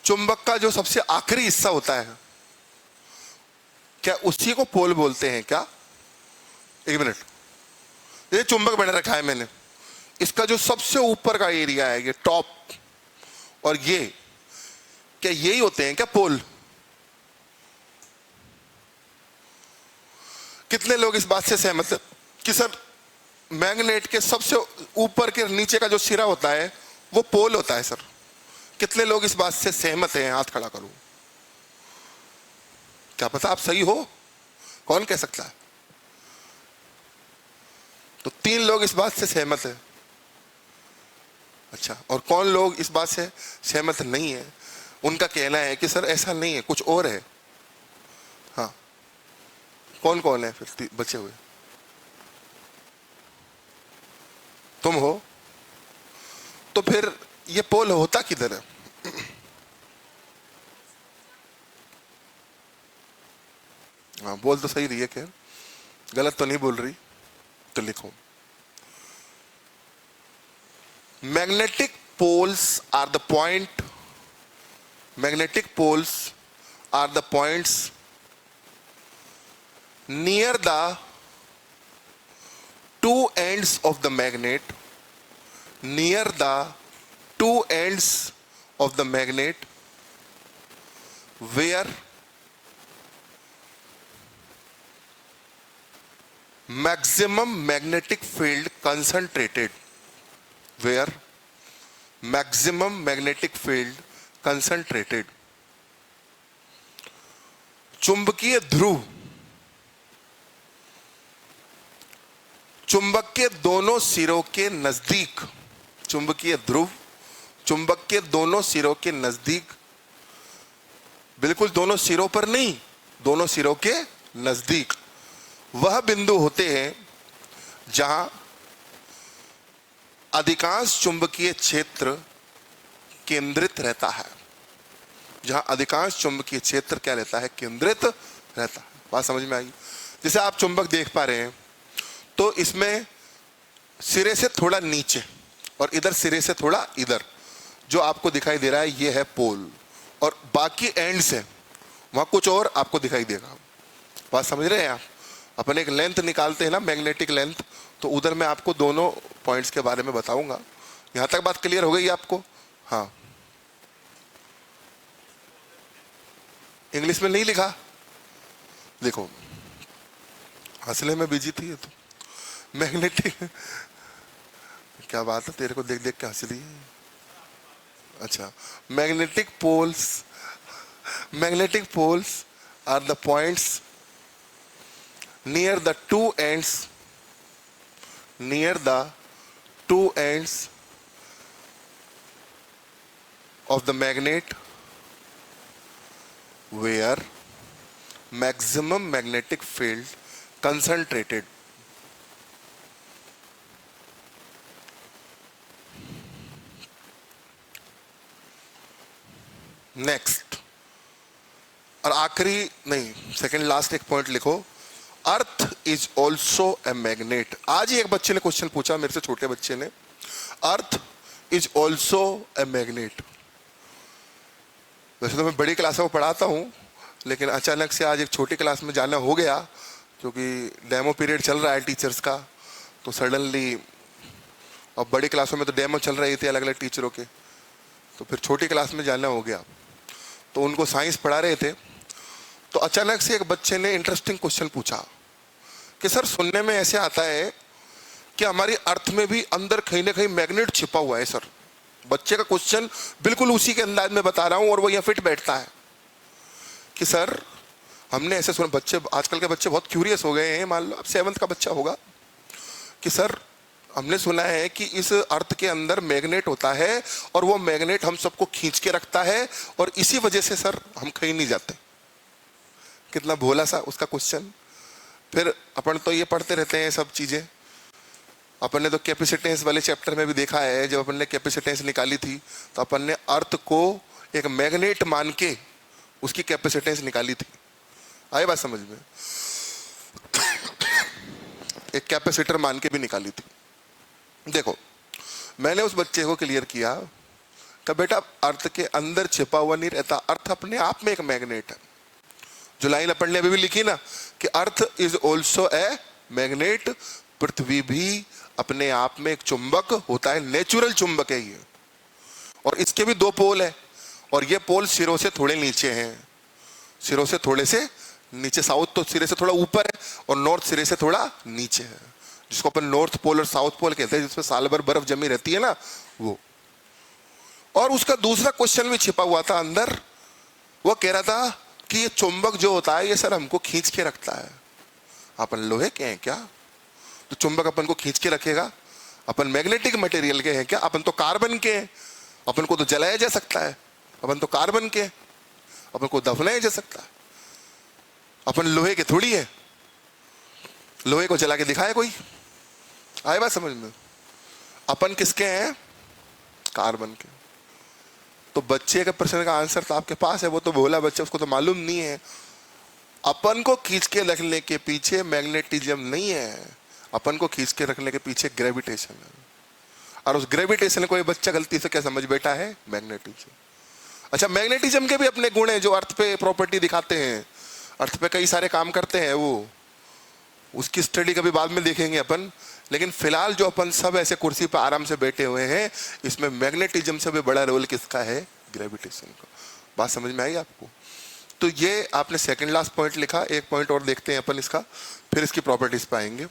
चुंबक का जो सबसे आखिरी हिस्सा होता है, क्या उसी को पोल बोलते हैं क्या? एक मिनट, ये चुंबक बना रखा है मैंने, इसका जो सबसे ऊपर का एरिया है, ये टॉप, और ये क्या यही होते हैं क्या पोल? कितने लोग इस बात से सहमत हैं कि सर मैग्नेट के सबसे ऊपर के नीचे का जो सिरा होता है वो पोल होता है? सर कितने लोग इस बात से सहमत हैं? हाथ खड़ा करो। क्या पता आप सही हो, कौन कह सकता है? तो 3 लोग इस बात से सहमत है। अच्छा, और कौन लोग इस बात से सहमत नहीं है? उनका कहना है कि सर ऐसा नहीं है, कुछ और है। हाँ, कौन कौन है फिर बचे हुए? तुम हो? तो फिर ये पोल होता किधर है? हाँ, बोल तो सही रही है, क्या गलत तो नहीं बोल रही? तो लिखो, magnetic poles are the point, magnetic poles are the points near the two ends of the magnet, near the two ends of the magnet where maximum magnetic field concentrated, where maximum magnetic field concentrated. चुंबकीय ध्रुव चुंबक के दोनों सिरों के नजदीक, चुंबकीय ध्रुव चुंबक के दोनों सिरों के नजदीक, बिल्कुल दोनों सिरों पर नहीं, दोनों सिरों के नजदीक वह बिंदु होते हैं जहां अधिकांश चुंबकीय क्षेत्र केंद्रित रहता है, जहां अधिकांश चुंबकीय क्षेत्र क्या रहता है? केंद्रित रहता है। बात समझ में आई? जैसे आप चुंबक देख पा रहे हैं, तो इसमें सिरे से थोड़ा नीचे और इधर सिरे से थोड़ा इधर जो आपको दिखाई दे रहा है, ये है पोल, और बाकी एंड से वहां कुछ और आपको दिखाई देगा। बात समझ रहे हैं आप? अपन एक लेंथ निकालते हैं ना, मैग्नेटिक लेंथ, तो उधर मैं आपको दोनों पॉइंट्स के बारे में बताऊंगा। यहां तक बात क्लियर हो गई आपको? हाँ, इंग्लिश में नहीं लिखा, देखो हंसने में बिजी थी ये तो। मैग्नेटिक, क्या बात है, तेरे को देख देख के हंस रही है। अच्छा, magnetic poles are the points near the two two ends of the magnet where maximum magnetic field concentrated. Next, और आखिरी नहीं, सेकंड लास्ट एक पॉइंट लिखो, अर्थ इज ऑल्सो ए मैग्नेट। आज ही एक बच्चे ने क्वेश्चन पूछा मेरे से, छोटे बच्चे ने, अर्थ इज ऑल्सो ए मैग्नेट। वैसे तो मैं बड़ी क्लासों में पढ़ाता हूँ, लेकिन अचानक से आज एक छोटी क्लास में जाना हो गया क्योंकि डेमो पीरियड चल रहा है टीचर्स का। तो सडनली, अब बड़ी क्लासों में तो डेमो चल रही थी अलग अलग टीचरों के, तो फिर छोटी क्लास में जाना हो गया। तो उनको साइंस पढ़ा रहे थे, तो अचानक से एक बच्चे ने इंटरेस्टिंग क्वेश्चन पूछा कि सर, सुनने में ऐसे आता है कि हमारी अर्थ में भी अंदर कहीं ना कहीं मैग्नेट छिपा हुआ है। सर, बच्चे का क्वेश्चन बिल्कुल उसी के अंदाज में बता रहा हूं और वो यहाँ फिट बैठता है कि सर, हमने ऐसे सुना, बच्चे आजकल के बच्चे बहुत क्यूरियस हो गए हैं, मान लो अब 7th का बच्चा होगा, कि सर हमने सुना है कि इस अर्थ के अंदर मैग्नेट होता है और वो मैग्नेट हम सबको खींच के रखता है और इसी वजह से सर हम कहीं नहीं जाते। कितना भोला सा उसका क्वेश्चन। फिर अपन तो ये पढ़ते रहते हैं सब चीजें, अपन ने तो कैपेसिटेंस वाले चैप्टर में भी देखा है, जब अपन ने कैपेसिटेंस निकाली थी तो अपन ने अर्थ को एक मैग्नेट मान के उसकी कैपेसिटेंस निकाली थी। आई बात समझ में? एक कैपेसिटर मान के भी निकाली थी। देखो, मैंने उस बच्चे को क्लियर किया कि बेटा अर्थ के अंदर छिपा हुआ नहीं रहता, अर्थ अपने आप में एक मैग्नेट है। जो लाइन अपन ने अभी भी लिखी ना कि earth is also a magnet, पृथ्वी भी अपने आप में एक चुंबक होता है, नेचुरल चुंबक है ये। और इसके भी 2 पोल है और ये पोल सिरों से थोड़े नीचे हैं, सिरों से थोड़े से नीचे। साउथ तो सिरे से थोड़ा ऊपर है और नॉर्थ सिरे से थोड़ा नीचे है, जिसको अपन नॉर्थ पोल और साउथ पोल कहते हैं, जिसमें साल भर बर्फ जमी रहती है ना, वो। और उसका दूसरा क्वेश्चन भी छिपा हुआ था अंदर, वो कह रहा था कि ये चुंबक जो होता है ये सर हमको खींच के रखता है। अपन लोहे के हैं क्या तो चुंबक अपन को खींच के रखेगा? अपन मैग्नेटिक मटेरियल के हैं क्या? अपन तो कार्बन के हैं, अपन को तो जलाया जा सकता है। अपन तो कार्बन के, अपन को दफनाया जा सकता है। अपन लोहे के थोड़ी है, लोहे को जला के दिखाया कोई? आए बात समझ में? अपन किसके हैं? कार्बन के। तो बच्चे के प्रश्न का आंसर तो आपके पास है, वो तो भोला बच्चा, उसको तो मालूम नहीं है। अपन को खींच के रखने के पीछे मैग्नेटिज्म नहीं है, अपन को खींच के रखने के पीछे ग्रेविटेशन है। और उस ग्रेविटेशन को ये बच्चा गलती से क्या समझ बैठा है? मैग्नेटिज्म। अच्छा, मैग्नेटिज्म के भी अपने गुण हैं जो अर्थ पे प्रॉपर्टी दिखाते हैं, अर्थ पे कई सारे काम करते हैं, वो उसकी स्टडी कभी बाद में देखेंगे अपन। लेकिन फिलहाल जो अपन सब ऐसे कुर्सी पर आराम से बैठे हुए हैं, इसमें मैग्नेटिज्म से भी बड़ा रोल किसका है? ग्रेविटेशन का। बात समझ में आई आपको? तो ये आपने सेकंड लास्ट पॉइंट लिखा। एक पॉइंट और देखते हैं अपन इसका, फिर इसकी प्रॉपर्टीज पाएंगे।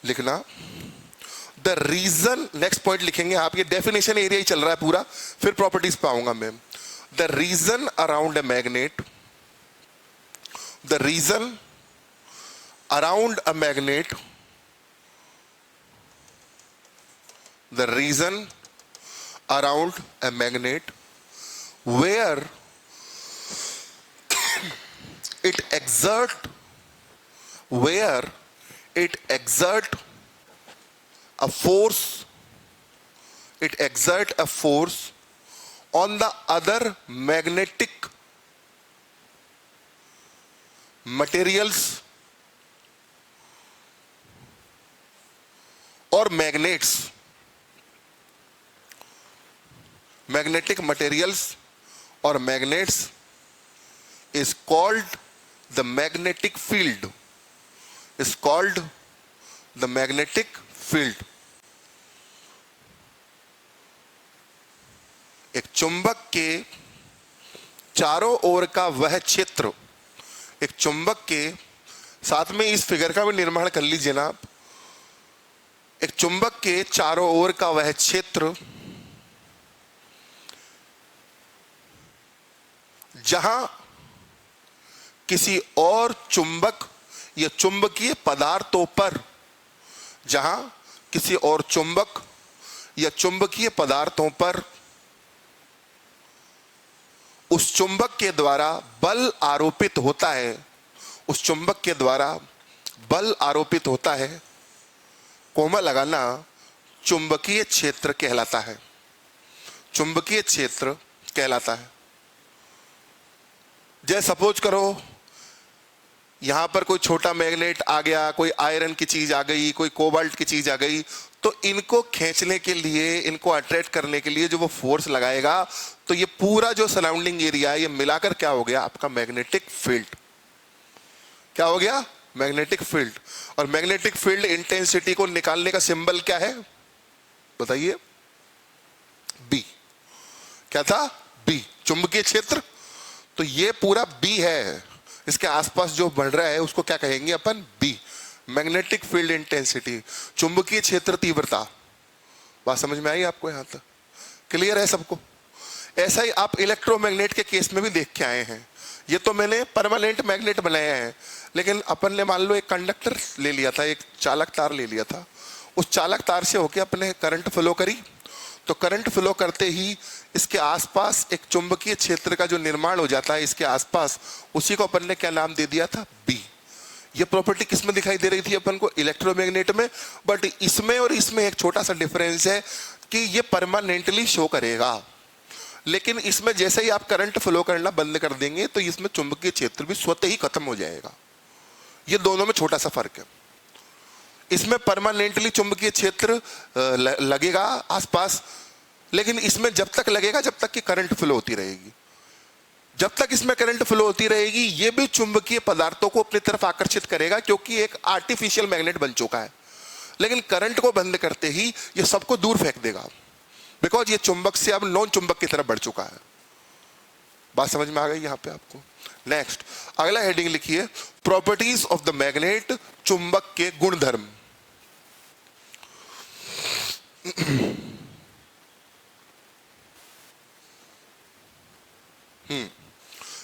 लिखना, द रीजन, नेक्स्ट पॉइंट लिखेंगे आप, ये डेफिनेशन एरिया ही चल रहा है पूरा, फिर प्रॉपर्टीज पाऊंगा मैं। The region around a magnet, the reason around a magnet, the reason around a magnet where it exert a force, it exert a force on the other magnetic materials or magnets, magnetic materials or magnets is called the magnetic field, is called the magnetic field। एक चुंबक के चारों ओर का वह क्षेत्र, एक चुंबक के साथ में इस फिगर का भी निर्माण कर लीजिए ना आप। एक चुंबक के चारों ओर का वह क्षेत्र जहां किसी और चुंबक या चुंबकीय पदार्थों पर, जहां किसी और चुंबक या चुंबकीय पदार्थों पर उस चुंबक के द्वारा बल आरोपित होता है, उस चुंबक के द्वारा बल आरोपित होता है, कोमा लगाना चुंबकीय क्षेत्र कहलाता है, चुंबकीय क्षेत्र कहलाता है। जैसे सपोज करो यहां पर कोई छोटा मैग्नेट आ गया, कोई आयरन की चीज आ गई, कोई कोबाल्ट की चीज आ गई, तो इनको खींचने के लिए, इनको अट्रैक्ट करने के लिए जो वो फोर्स लगाएगा, तो ये पूरा जो सराउंडिंग एरिया है ये मिलाकर क्या हो गया, आपका मैग्नेटिक फील्ड। क्या हो गया, मैग्नेटिक फील्ड। और मैग्नेटिक फील्ड इंटेंसिटी को निकालने का सिंबल क्या है बताइए, बी। क्या था, बी, चुंबकीय क्षेत्र। तो ये पूरा बी है, इसके आसपास जो बढ़ रहा है उसको क्या कहेंगे अपन, बी, मैग्नेटिक फील्ड इंटेंसिटी, चुंबकीय क्षेत्र तीव्रता। बात समझ में आई आपको, यहां तक क्लियर है सबको। ऐसा ही आप इलेक्ट्रोमैग्नेट के केस में भी देख के आए हैं। ये तो मैंने परमानेंट मैग्नेट बनाया है, लेकिन अपन ने मान लो एक कंडक्टर ले लिया था, एक चालक तार ले लिया था, उस चालक तार से होके अपने करंट फ्लो करी, तो करंट फ्लो करते ही इसके आसपास एक चुंबकीय क्षेत्र का जो निर्माण हो जाता है इसके आसपास, उसी को अपन ने क्या नाम दे दिया था, बी। ये प्रॉपर्टी किस में दिखाई दे रही थी अपन को, इलेक्ट्रोमैग्नेट में। बट इसमें और इसमें एक छोटा सा डिफरेंस है कि ये परमानेंटली शो करेगा, लेकिन इसमें जैसे ही आप करंट फ्लो करना बंद कर देंगे तो इसमें चुंबकीय क्षेत्र भी स्वतः ही खत्म हो जाएगा। ये दोनों में छोटा सा फर्क है। इसमें परमानेंटली चुंबकीय क्षेत्र लगेगा आसपास, लेकिन इसमें जब तक लगेगा जब तक कि करंट फ्लो होती रहेगी। जब तक इसमें करंट फ्लो होती रहेगी ये भी चुंबकीय पदार्थों को अपनी तरफ आकर्षित करेगा, क्योंकि एक आर्टिफिशियल मैग्नेट बन चुका है। लेकिन करंट को बंद करते ही ये सबको दूर फेंक देगा, बिकॉज ये चुंबक से अब नॉन चुंबक की तरफ बढ़ चुका है। बात समझ में आ गई यहां पे आपको। नेक्स्ट अगला हेडिंग लिखिए, प्रॉपर्टीज ऑफ द मैग्नेट, चुंबक के गुणधर्म।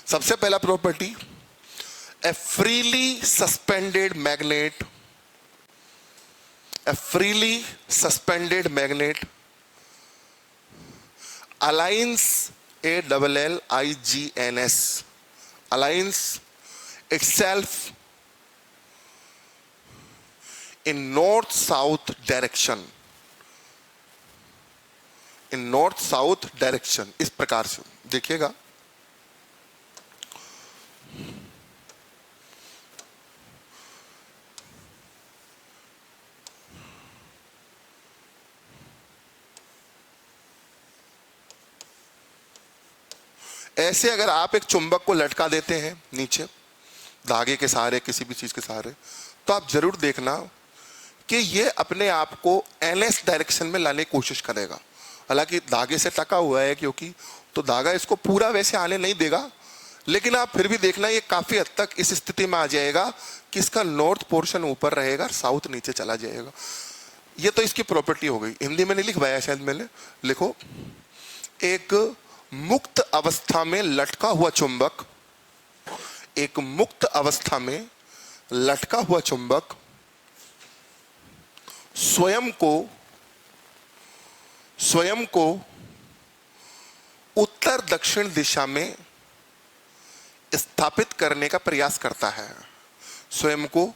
सबसे पहला property, A freely suspended magnet, A freely suspended magnet aligns, ALLIGNS, aligns itself in north south direction, in north south direction। इस प्रकार से देखिएगा, ऐसे अगर आप एक चुंबक को लटका देते हैं नीचे धागे के सहारे, किसी भी चीज के सहारे, तो आप जरूर देखना कि ये अपने आप को एनएस डायरेक्शन में लाने की कोशिश करेगा। हालांकि धागे से टका हुआ है क्योंकि, तो धागा इसको पूरा वैसे आने नहीं देगा, लेकिन आप फिर भी देखना ये काफी हद तक इस स्थिति में आ जाएगा कि इसका नॉर्थ पोर्शन ऊपर रहेगा, साउथ नीचे चला जाएगा। ये तो इसकी प्रॉपर्टी हो गई। हिंदी में नहीं लिखवाया शायद मैंने, लिखो, एक मुक्त अवस्था में लटका हुआ चुंबक, एक मुक्त अवस्था में लटका हुआ चुंबक स्वयं को उत्तर दक्षिण दिशा में स्थापित करने का प्रयास करता है, स्वयं को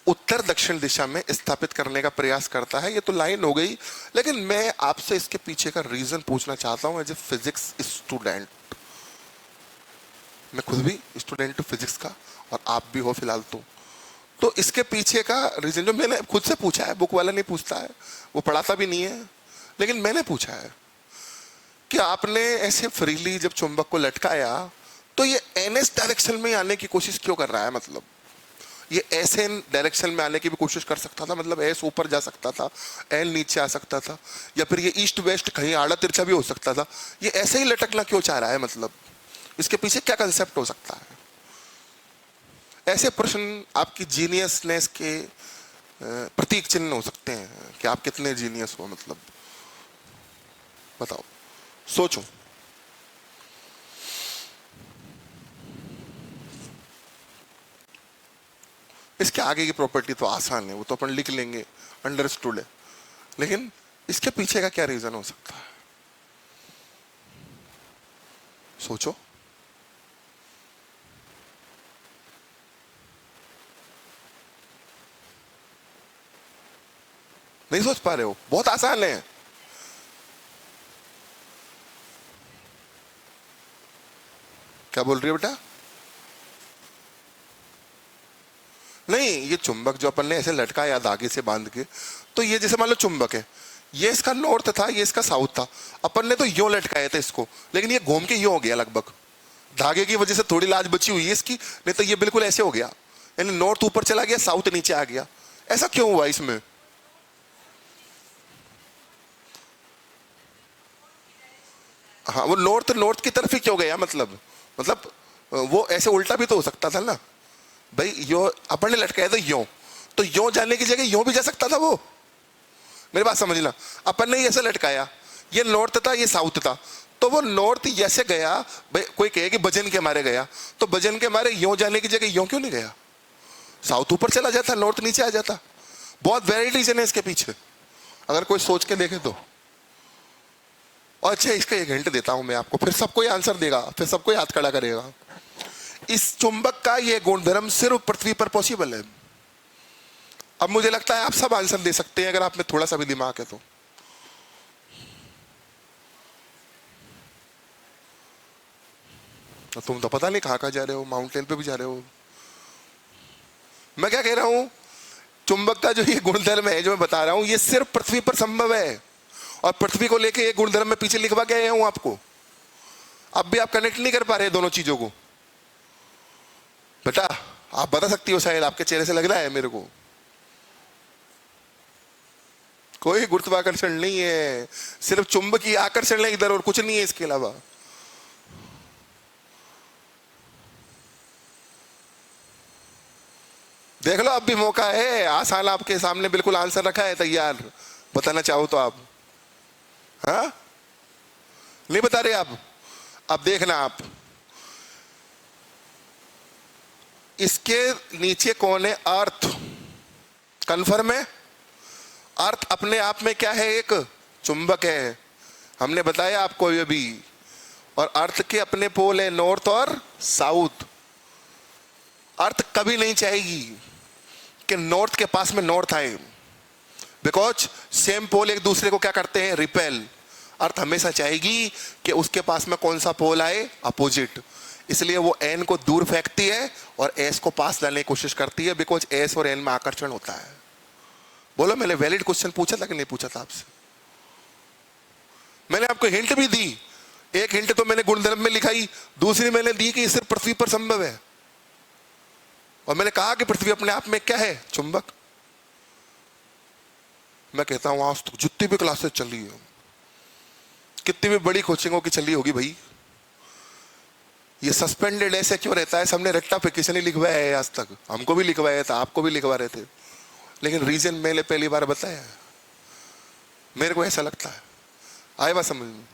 उत्तर दक्षिण दिशा में स्थापित करने का प्रयास करता है। ये तो लाइन हो गई, लेकिन मैं आपसे इसके पीछे का रीजन पूछना चाहता हूं एज ए फिजिक्स स्टूडेंट। मैं खुद भी स्टूडेंट हूं फिजिक्स का और आप भी हो फिलहाल। तो इसके पीछे का रीजन जो मैंने खुद से पूछा है, बुक वाला नहीं पूछता है, वो पढ़ाता भी नहीं है, लेकिन मैंने पूछा है कि आपने ऐसे फ्रीली जब चुंबक को लटकाया तो ये एनएस डायरेक्शन में आने की कोशिश क्यों कर रहा है। मतलब ये ऐसे डायरेक्शन में आने की भी कोशिश कर सकता था, मतलब एस ऊपर जा सकता था, एल नीचे आ सकता था, या फिर ये ईस्ट वेस्ट कहीं आड़ा तिरछा भी हो सकता था। ये ऐसे ही लटकना क्यों चाह रहा है, मतलब इसके पीछे क्या कंसेप्ट हो सकता है। ऐसे प्रश्न आपकी जीनियसनेस के प्रतीक चिन्ह हो सकते हैं कि आप कितने जीनियस हो। मतलब बताओ, सोचो। इसके आगे की प्रॉपर्टी तो आसान है, वो तो अपन लिख लेंगे, अंडरस्टूड है, लेकिन इसके पीछे का क्या रीजन हो सकता है? सोचो। नहीं सोच पा रहे हो? बहुत आसान है। क्या बोल रही है बेटा? नहीं, ये चुंबक जो अपन ने ऐसे लटकाया धागे से बांध के, तो ये जैसे मान लो चुंबक है, ये इसका नॉर्थ था, ये इसका साउथ था, अपन ने तो यो लटकाया था इसको, लेकिन ये घूम के यो हो गया लगभग, धागे की वजह से थोड़ी लाज बची हुई है इसकी, नहीं तो ये बिल्कुल ऐसे हो गया, यानी नॉर्थ ऊपर चला गया, साउथ नीचे आ गया। ऐसा क्यों हुआ इसमें? हाँ, वो नॉर्थ नॉर्थ की तरफ ही क्यों गया? मतलब वो ऐसे उल्टा भी तो हो सकता था ना भाई, यो अपन ने लटकाया था यो, तो यो जाने की जगह यो भी जा सकता था वो। मेरी बात समझना, अपन ने ऐसे लटकाया, ये नॉर्थ था ये साउथ था, तो वो नॉर्थ ऐसे गया, भाई कोई कहे कि वजन के मारे गया, तो वजन के मारे यो जाने की जगह यो क्यों नहीं गया? साउथ ऊपर चला जाता, नॉर्थ नीचे आ जाता। बहुत वेराइटीज है इसके पीछे, अगर कोई सोच के देखे तो। अच्छा, इसका एक हिंट देता हूं मैं आपको, फिर सबको आंसर देगा, फिर सबको हाथ खड़ा करेगा। इस चुंबक का ये गुणधर्म सिर्फ पृथ्वी पर पॉसिबल है। अब मुझे लगता है आप सब आंसर दे सकते हैं अगर आप में थोड़ा सा भी दिमाग है तो तुम तो पता नहीं कहां कहां जा रहे हो, माउंटेन पे भी जा रहे हो। मैं क्या कह रहा हूं, चुंबक का जो ये गुणधर्म है जो मैं बता रहा हूं, ये सिर्फ पृथ्वी पर संभव है, और पृथ्वी को लेके ये गुणधर्म मैं पीछे लिखवा के आया हूं आपको। अब भी आप कनेक्ट नहीं कर पा रहे दोनों चीजों को। बेटा आप बता सकती हो, शायद आपके चेहरे से लग रहा है मेरे को। कोई गुरुत्वाकर्षण नहीं है, सिर्फ चुंबकीय आकर्षण है इधर, और कुछ नहीं है इसके अलावा। देख लो, अब भी मौका है, आसान आपके सामने बिल्कुल आंसर रखा है तैयार, बताना चाहो तो आप। हाँ, नहीं बता रहे आप? अब देखना आप, इसके नीचे कौन है? अर्थ। कन्फर्म है? अर्थ अपने आप में क्या है? एक चुंबक है, हमने बताया आपको ये भी। और अर्थ के अपने पोल है नॉर्थ और साउथ। अर्थ कभी नहीं चाहेगी कि नॉर्थ के पास में नॉर्थ आए, बिकॉज सेम पोल एक दूसरे को क्या करते हैं? रिपेल। अर्थ हमेशा चाहेगी कि उसके पास में कौन सा पोल आए? अपोजिट। इसलिए वो एन को दूर फेंकती है और एस को पास लाने की कोशिश करती है, बिकॉज एस और एन में आकर्षण होता है। बोलो, मैंने वैलिड क्वेश्चन पूछा था कि नहीं पूछा था आपसे? मैंने आपको हिंट भी दी, एक हिंट तो मैंने गुणधर्म में लिखाई, दूसरी मैंने दी कि सिर्फ पृथ्वी पर संभव है, और मैंने कहा कि पृथ्वी अपने आप में क्या है? चुंबक। मैं कहता हूं आज तो जितनी भी क्लासेस चली है, कितनी भी बड़ी कोचिंगों की चली होगी भाई, ये सस्पेंडेड ऐसे क्यों रहता है? सबने रेक्टाफिकेशन ही लिखवाया है आज तक, हमको भी लिखवाया था, आपको भी लिखवा रहे थे, लेकिन रीजन मैंने पहली बार बताया है। मेरे को ऐसा लगता है, आए बात समझ में?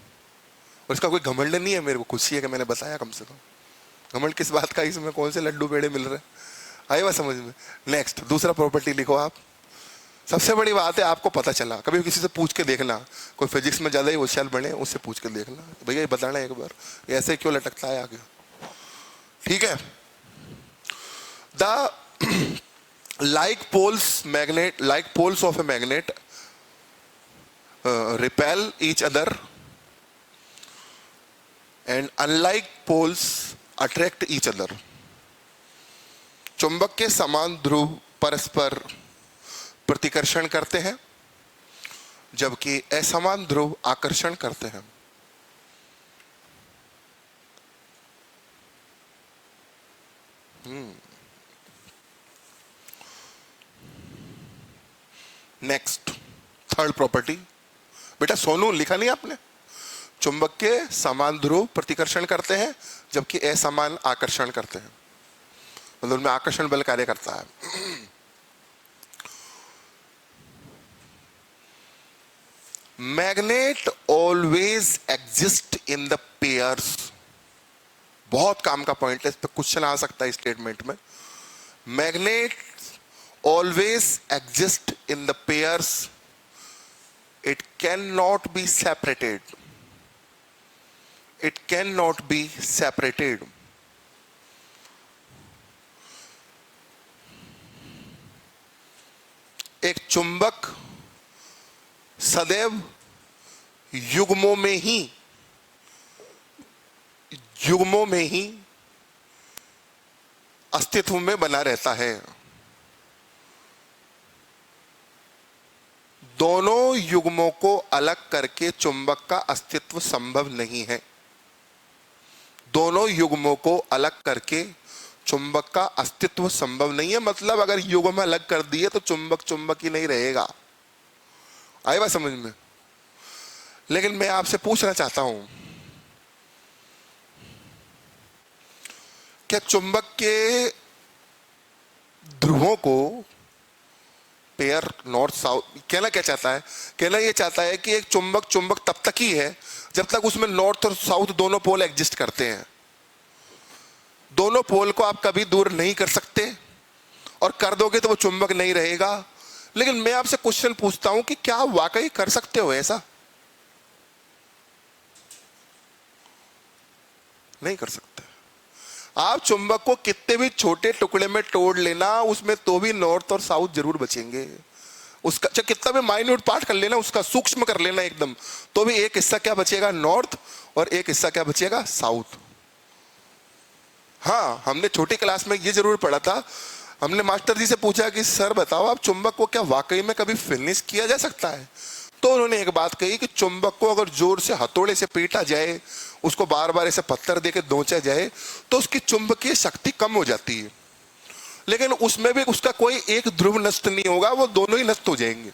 और इसका कोई घमंड नहीं है, मेरे को खुशी है कि मैंने बताया कम से कम। घमंड किस बात का? इसमें कौन से लड्डू पेड़े मिल रहे हैं? आए बात समझ में? नेक्स्ट, दूसरा प्रॉपर्टी लिखो आप। सबसे बड़ी बात है, आपको पता चला, कभी किसी से पूछ के देखना, कोई फिजिक्स में ज्यादा ही होशियार बने, उससे पूछ के देखना, भैया ये बताना एक बार, ऐसे क्यों लटकता है आगे? ठीक है। The like poles of a magnet repel each other, and unlike poles attract each other. चुंबक के समान ध्रुव परस्पर प्रतिकर्षण करते हैं, जबकि असमान ध्रुव आकर्षण करते हैं। Next, third property. बेटा सोनू, लिखा नहीं आपने? चुंबक के समान ध्रुव प्रतिकर्षण करते हैं, जबकि असमान आकर्षण करते हैं, मतलब उनमें आकर्षण बल कार्य करता है। Magnet always exist in the pairs. बहुत काम का पॉइंट है, इस पर क्वेश्चन आ सकता है स्टेटमेंट में। Magnet always exist in the pairs. It cannot be separated. It cannot be separated. एक चुंबक सदैव युग्मों में ही अस्तित्व में बना रहता है। दोनों युग्मों को अलग करके चुंबक का अस्तित्व संभव नहीं है। दोनों युग्मों को अलग करके चुंबक का अस्तित्व संभव नहीं है। मतलब अगर युग्म अलग कर दिए तो चुंबक चुंबक ही नहीं रहेगा। आई बात समझ में? लेकिन मैं आपसे पूछना चाहता हूं, क्या चुंबक के ध्रुवों को पेयर नॉर्थ साउथ, कहना क्या चाहता है? कहना यह चाहता है कि एक चुंबक चुंबक तब तक ही है जब तक उसमें नॉर्थ और साउथ दोनों पोल एग्जिस्ट करते हैं। दोनों पोल को आप कभी दूर नहीं कर सकते, और कर दोगे तो वो चुंबक नहीं रहेगा। लेकिन मैं आपसे क्वेश्चन पूछता हूं कि क्या आप वाकई कर सकते हो ऐसा? नहीं कर सकते। आप चुंबक को कितने भी छोटे टुकड़े में तोड़ लेना, उसमें तो भी नॉर्थ और साउथ जरूर बचेंगे। उसका चाहे कितना भी माइन्यूट पार्ट कर लेना, उसका सूक्ष्म कर लेना एकदम, तो भी एक हिस्सा क्या बचेगा? नॉर्थ, और एक हिस्सा क्या बचेगा? साउथ। हाँ, हमने छोटी क्लास में ये जरूर पढ़ा था। हमने मास्टर जी से पूछा कि सर बताओ, आप चुंबक को क्या वाकई में कभी फिनिश किया जा सकता है? तो उन्होंने एक बात कही कि चुंबक को अगर जोर से हथौड़े से पीटा जाए, उसको बार बार ऐसे पत्थर देके दोंचा जाए, तो उसकी चुंबकीय शक्ति कम हो जाती है, लेकिन उसमें भी उसका कोई एक ध्रुव नष्ट नहीं होगा, वो दोनों ही नष्ट हो जाएंगे।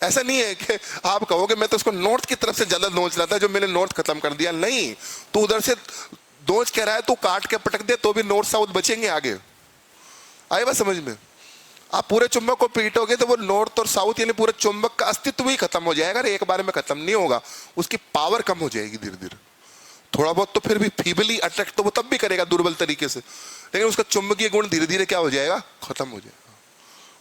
ऐसा नहीं है कि आप कहोगे मैं तो उसको नॉर्थ की तरफ से ज्यादा नोच रहा था, जो मैंने नॉर्थ खत्म कर दिया। नहीं, तो उधर से नोच कह रहा है, तो काट के पटक दे तो भी नॉर्थ साउथ बचेंगे आगे। आए बात समझ में? आप पूरे चुंबक को पीटोगे तो वो नॉर्थ और साउथ यानी पूरे चुंबक का अस्तित्व ही खत्म हो जाएगा। एक बार में खत्म नहीं होगा, उसकी पावर कम हो जाएगी धीरे धीरे। थोड़ा बहुत तो फिर भी फीबली अट्रैक्ट तो वो तब भी करेगा दुर्बल तरीके से, लेकिन उसका चुंबकीय गुण धीरे धीरे क्या हो जाएगा? खत्म हो जाएगा।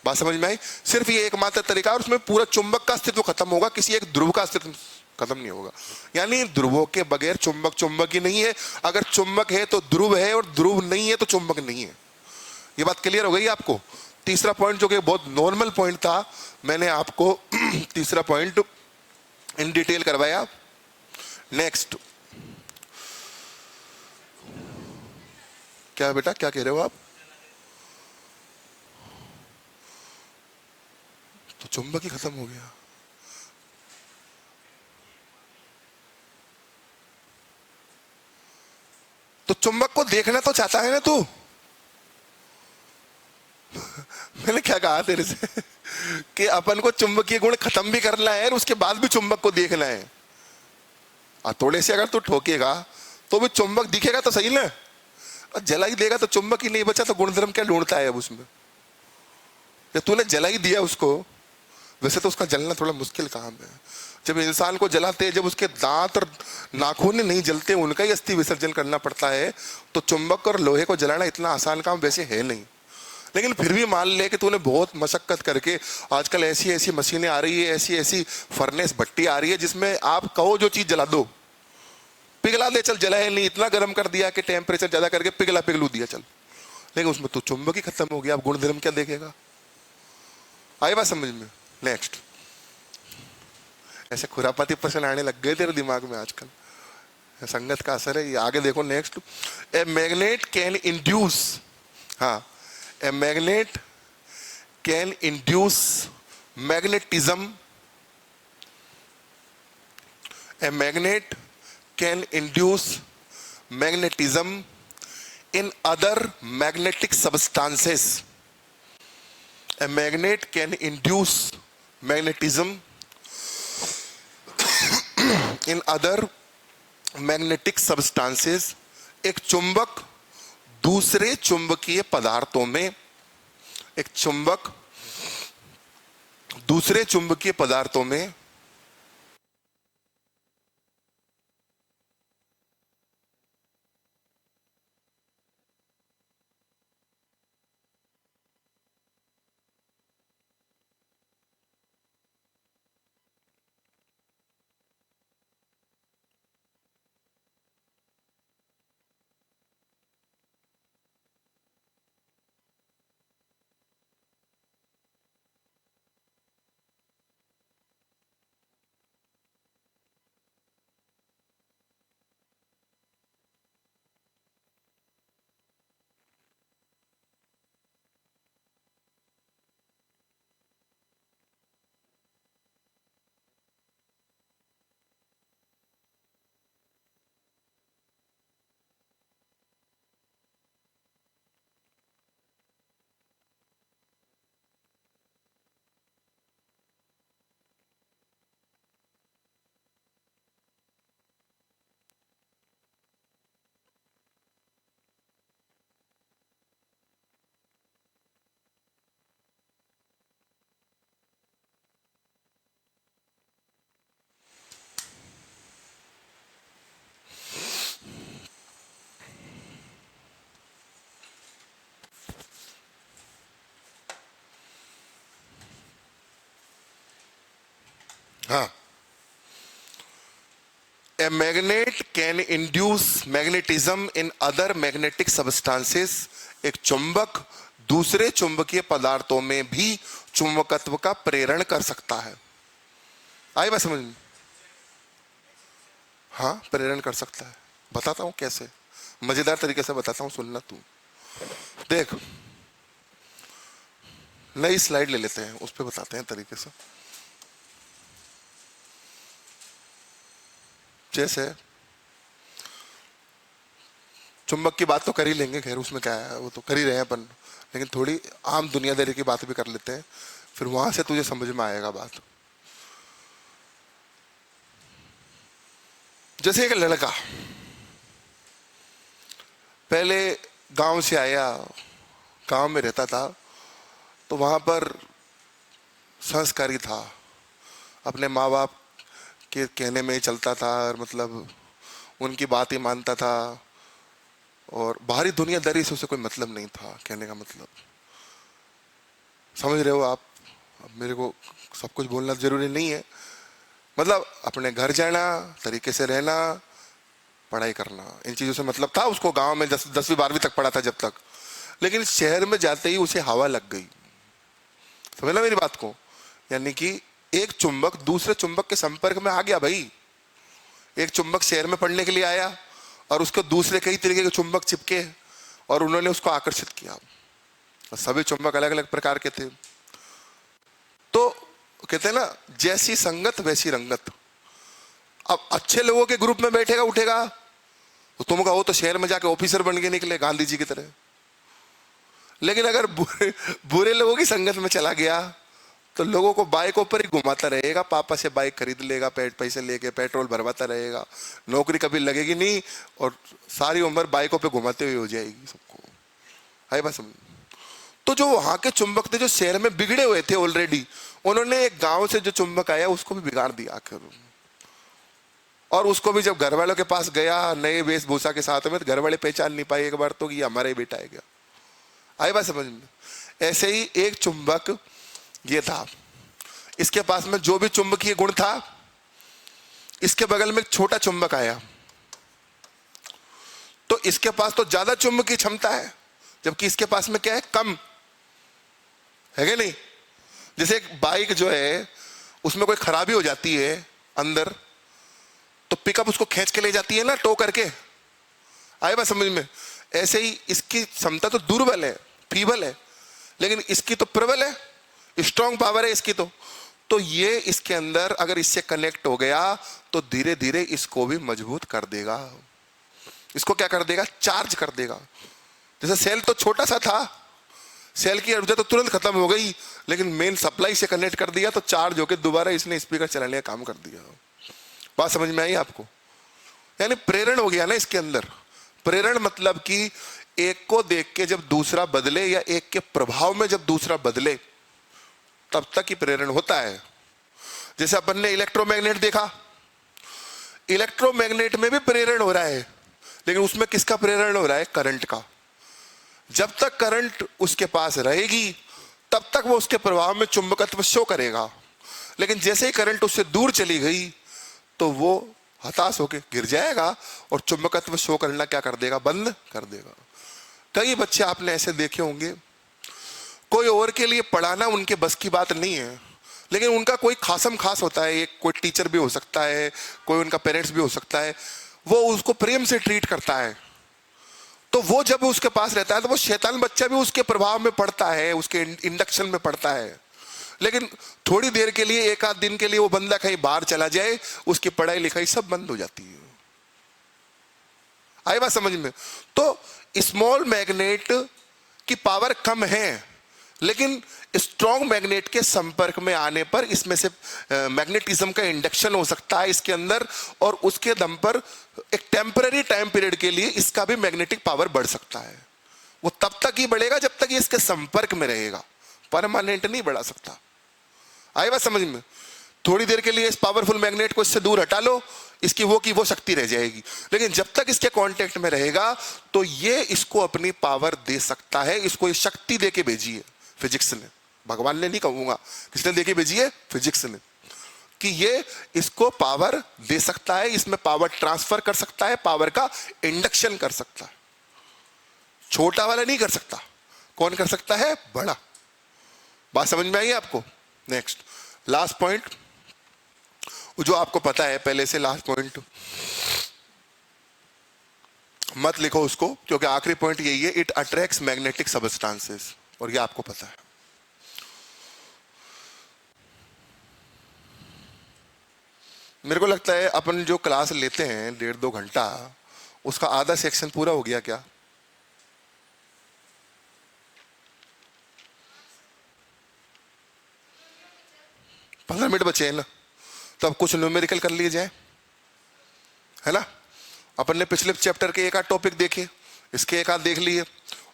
बात समझ में आई? सिर्फ ये एकमात्र तरीका, और उसमें पूरा चुंबक का अस्तित्व खत्म होगा, किसी एक ध्रुव का अस्तित्व खत्म नहीं होगा। यानी ध्रुवों के बगैर चुंबक चुंबक ही नहीं है। अगर चुंबक है तो ध्रुव है, और ध्रुव नहीं है तो चुंबक नहीं है। ये बात क्लियर हो गई आपको? तीसरा पॉइंट जो कि बहुत नॉर्मल पॉइंट था, मैंने आपको तीसरा पॉइंट इन डिटेल करवाया। नेक्स्ट, क्या बेटा, क्या कह रहे हो आप? तो चुंबक ही खत्म हो गया। तो चुंबक को देखना तो चाहता है ना तू? मैंने क्या कहा तेरे से कि अपन को चुंबकीय गुण खत्म भी करना है और उसके बाद भी चुंबक को देखना है। थोड़े से अगर तू ठोकेगा तो भी चुंबक दिखेगा तो सही ना, और जला ही देगा तो चुंबक ही नहीं बचा तो गुणधर्म क्या ढूंढता है अब उसमें? जब तूने जला ही दिया उसको, वैसे तो उसका जलना थोड़ा मुश्किल काम है। जब इंसान को जलाते हैं, जब उसके दांत और नाखून नहीं जलते, उनका ही अस्थि विसर्जन करना पड़ता है। तो चुंबक और लोहे को जलाना इतना आसान काम वैसे है नहीं। लेकिन फिर भी मान ले कि तूने बहुत मशक्कत करके, आजकल ऐसी ऐसी मशीनें आ रही है, ऐसी ऐसी फर्नेस भट्टी आ रही है जिसमें आप कहो जो चीज जला दो, पिघला दे, चल जला है नहीं, इतना गर्म कर दिया कि टेम्परेचर ज्यादा करके पिघलू दिया, चल, लेकिन उसमें तो चुंबक ही खत्म हो गया। आप गुणधर्म क्या देखेगा? आई बात समझ में? नेक्स्ट, ऐसे खुरापाती प्रश्न आने लग गए तेरे दिमाग में आजकल, संगत का असर है। ये आगे देखो। Next, a magnet can induce, हाँ, a magnet can induce magnetism. A magnet can induce magnetism in other magnetic substances. A magnet can induce magnetism in other magnetic substances. एक चुंबक दूसरे चुंबकीय पदार्थों में, एक चुंबक दूसरे चुंबकीय पदार्थों में A magnet can induce magnetism in other magnetic substances. एक चुंबक दूसरे चुंबकीय पदार्थों में भी चुंबकत्व का प्रेरण कर सकता है। आई बात समझ में? हाँ, प्रेरण कर सकता है। बताता हूं कैसे, मजेदार तरीके से बताता हूं, सुनना तू। देख, नई स्लाइड ले लेते हैं, उस पर बताते हैं तरीके से। जैसे चुंबक की बात तो कर ही लेंगे, खैर उसमें क्या है, वो तो कर ही रहे हैं अपन, लेकिन थोड़ी आम दुनियादारी की बात भी कर लेते हैं, फिर वहां से तुझे समझ में आएगा बात। जैसे एक लड़का पहले गांव से आया, गांव में रहता था, तो वहां पर संस्कारी था, अपने माँ बाप के कहने में ही चलता था, और मतलब उनकी बात ही मानता था, और बाहरी दुनियादारी से उसे कोई मतलब नहीं था। कहने का मतलब समझ रहे हो आप? अब मेरे को सब कुछ बोलना जरूरी नहीं है, मतलब अपने घर जाना, तरीके से रहना, पढ़ाई करना, इन चीज़ों से मतलब था उसको। गांव में 10वीं 12वीं तक पढ़ा था जब तक, लेकिन शहर में जाते ही उसे हवा लग गई। समझना मेरी बात को? यानी कि एक चुंबक दूसरे चुंबक के संपर्क में आ गया भाई। एक चुंबक शहर में पढ़ने के लिए आया और उसको दूसरे कई तरीके के चुंबक चिपके और उन्होंने उसको आकर्षित किया। सभी चुंबक अलग अलग प्रकार के थे। तो कहते हैं ना, जैसी संगत वैसी रंगत। अब अच्छे लोगों के ग्रुप में बैठेगा उठेगा, तो तुम कहो तो शहर में जाके ऑफिसर बन के निकले गांधी जी की तरह। लेकिन अगर बुरे लोगों की संगत में चला गया तो लोगों को बाइकों पर ही घुमाता रहेगा, पापा से बाइक खरीद लेगा, पैसे लेके पेट्रोल भरवाता रहेगा, नौकरी कभी लगेगी नहीं और सारी उम्र बाइकों पे घुमाते हुए हो जाएगी सबको। है बस। तो जो वहां के चुंबक थे, जो शहर में बिगड़े हुए थे ऑलरेडी, उन्होंने एक गांव से जो चुंबक आया उसको भी बिगाड़ दिया आखिर। और उसको भी जब घर वालों के पास गया नए वेशभूषा के साथ में, तो घर वाले पहचान नहीं पाए एक बार तो कि हमारा ही बेटा है क्या। आई बात समझ में? ऐसे ही एक चुंबक ये था, इसके पास में जो भी चुंबकीय गुण था, इसके बगल में एक छोटा चुंबक आया, तो इसके पास तो ज्यादा चुंबकीय क्षमता है, जबकि इसके पास में क्या है, कम है क्या नहीं? जैसे एक बाइक जो है उसमें कोई खराबी हो जाती है अंदर, तो पिकअप उसको खींच के ले जाती है ना, टो करके। आए बात समझ में? ऐसे ही इसकी क्षमता तो दुर्बल है, फीबल है, लेकिन इसकी तो प्रबल है, स्ट्रॉन्ग पावर है इसकी। तो ये इसके अंदर अगर इससे कनेक्ट हो गया तो धीरे धीरे इसको भी मजबूत कर देगा। इसको क्या कर देगा? चार्ज कर देगा। जैसे सेल तो छोटा सा था, सेल की ऊर्जा तो तुरंत खत्म हो गई, लेकिन मेन सप्लाई से कनेक्ट कर दिया तो चार्ज होकर दोबारा इसने स्पीकर चलाने का काम कर दिया। बात समझ में आई आपको? यानी प्रेरण हो गया ना इसके अंदर। प्रेरण मतलब कि एक को देख के जब दूसरा बदले, या एक के प्रभाव में जब दूसरा बदले, तब तक ही प्रेरण होता है। जैसे अपन ने इलेक्ट्रोमैग्नेट देखा, इलेक्ट्रोमैग्नेट में भी प्रेरण हो रहा है, लेकिन उसमें किसका प्रेरण हो रहा है? करंट का। जब तक करंट उसके पास रहेगी तब तक वो उसके प्रभाव में चुंबकत्व शो करेगा, लेकिन जैसे ही करंट उससे दूर चली गई तो वो हताश होकर गिर जाएगा और चुंबकत्व शो करना क्या कर देगा? बंद कर देगा। कई बच्चे आपने ऐसे देखे होंगे, कोई और के लिए पढ़ाना उनके बस की बात नहीं है, लेकिन उनका कोई खासम खास होता है, एक कोई टीचर भी हो सकता है, कोई उनका पेरेंट्स भी हो सकता है, वो उसको प्रेम से ट्रीट करता है। तो वो जब उसके पास रहता है तो वो शैतान बच्चा भी उसके प्रभाव में पड़ता है, उसके इंडक्शन में पड़ता है, लेकिन थोड़ी देर के लिए, एक आध दिन के लिए वो बंदा कहीं बाहर चला जाए, उसकी पढ़ाई लिखाई सब बंद हो जाती है। आई बात समझ में? तो स्मॉल मैग्नेट की पावर कम है, लेकिन स्ट्रॉन्ग मैग्नेट के संपर्क में आने पर इसमें से मैग्नेटिज्म का इंडक्शन हो सकता है इसके अंदर, और उसके दम पर एक टेम्पररी टाइम पीरियड के लिए इसका भी मैग्नेटिक पावर बढ़ सकता है। वो तब तक ही बढ़ेगा जब तक ये इसके संपर्क में रहेगा, परमानेंट नहीं बढ़ा सकता। आई बात समझ में? थोड़ी देर के लिए इस पावरफुल मैग्नेट को इससे दूर हटा लो, इसकी वो शक्ति रह जाएगी, लेकिन जब तक इसके कांटेक्ट में रहेगा तो ये इसको अपनी पावर दे सकता है। इसको ये शक्ति दे के भेजी है फिजिक्स ने, भगवान ने नहीं कहूंगा, किसने दे के भेजी है? फिजिक्स ने। कि ये इसको पावर दे सकता है, इसमें पावर ट्रांसफर कर सकता है, पावर का इंडक्शन कर सकता है। छोटा वाला नहीं कर सकता, कौन कर सकता है? बड़ा। बात समझ में आई आपको? नेक्स्ट लास्ट पॉइंट, जो आपको पता है पहले से, लास्ट पॉइंट मत लिखो उसको, क्योंकि आखिरी पॉइंट यही है, इट अट्रैक्ट्स मैग्नेटिक सबस्टांसेस, और ये आपको पता है। मेरे को लगता है अपन जो क्लास लेते हैं 1.5-2 घंटा, उसका आधा सेक्शन पूरा हो गया क्या? पंद्रह मिनट बचे हैं ना, तो अब कुछ न्यूमेरिकल कर लिए जाए, है ना। अपन ने पिछले चैप्टर के एक आध टॉपिक देखे, इसके एक आध देख लिए,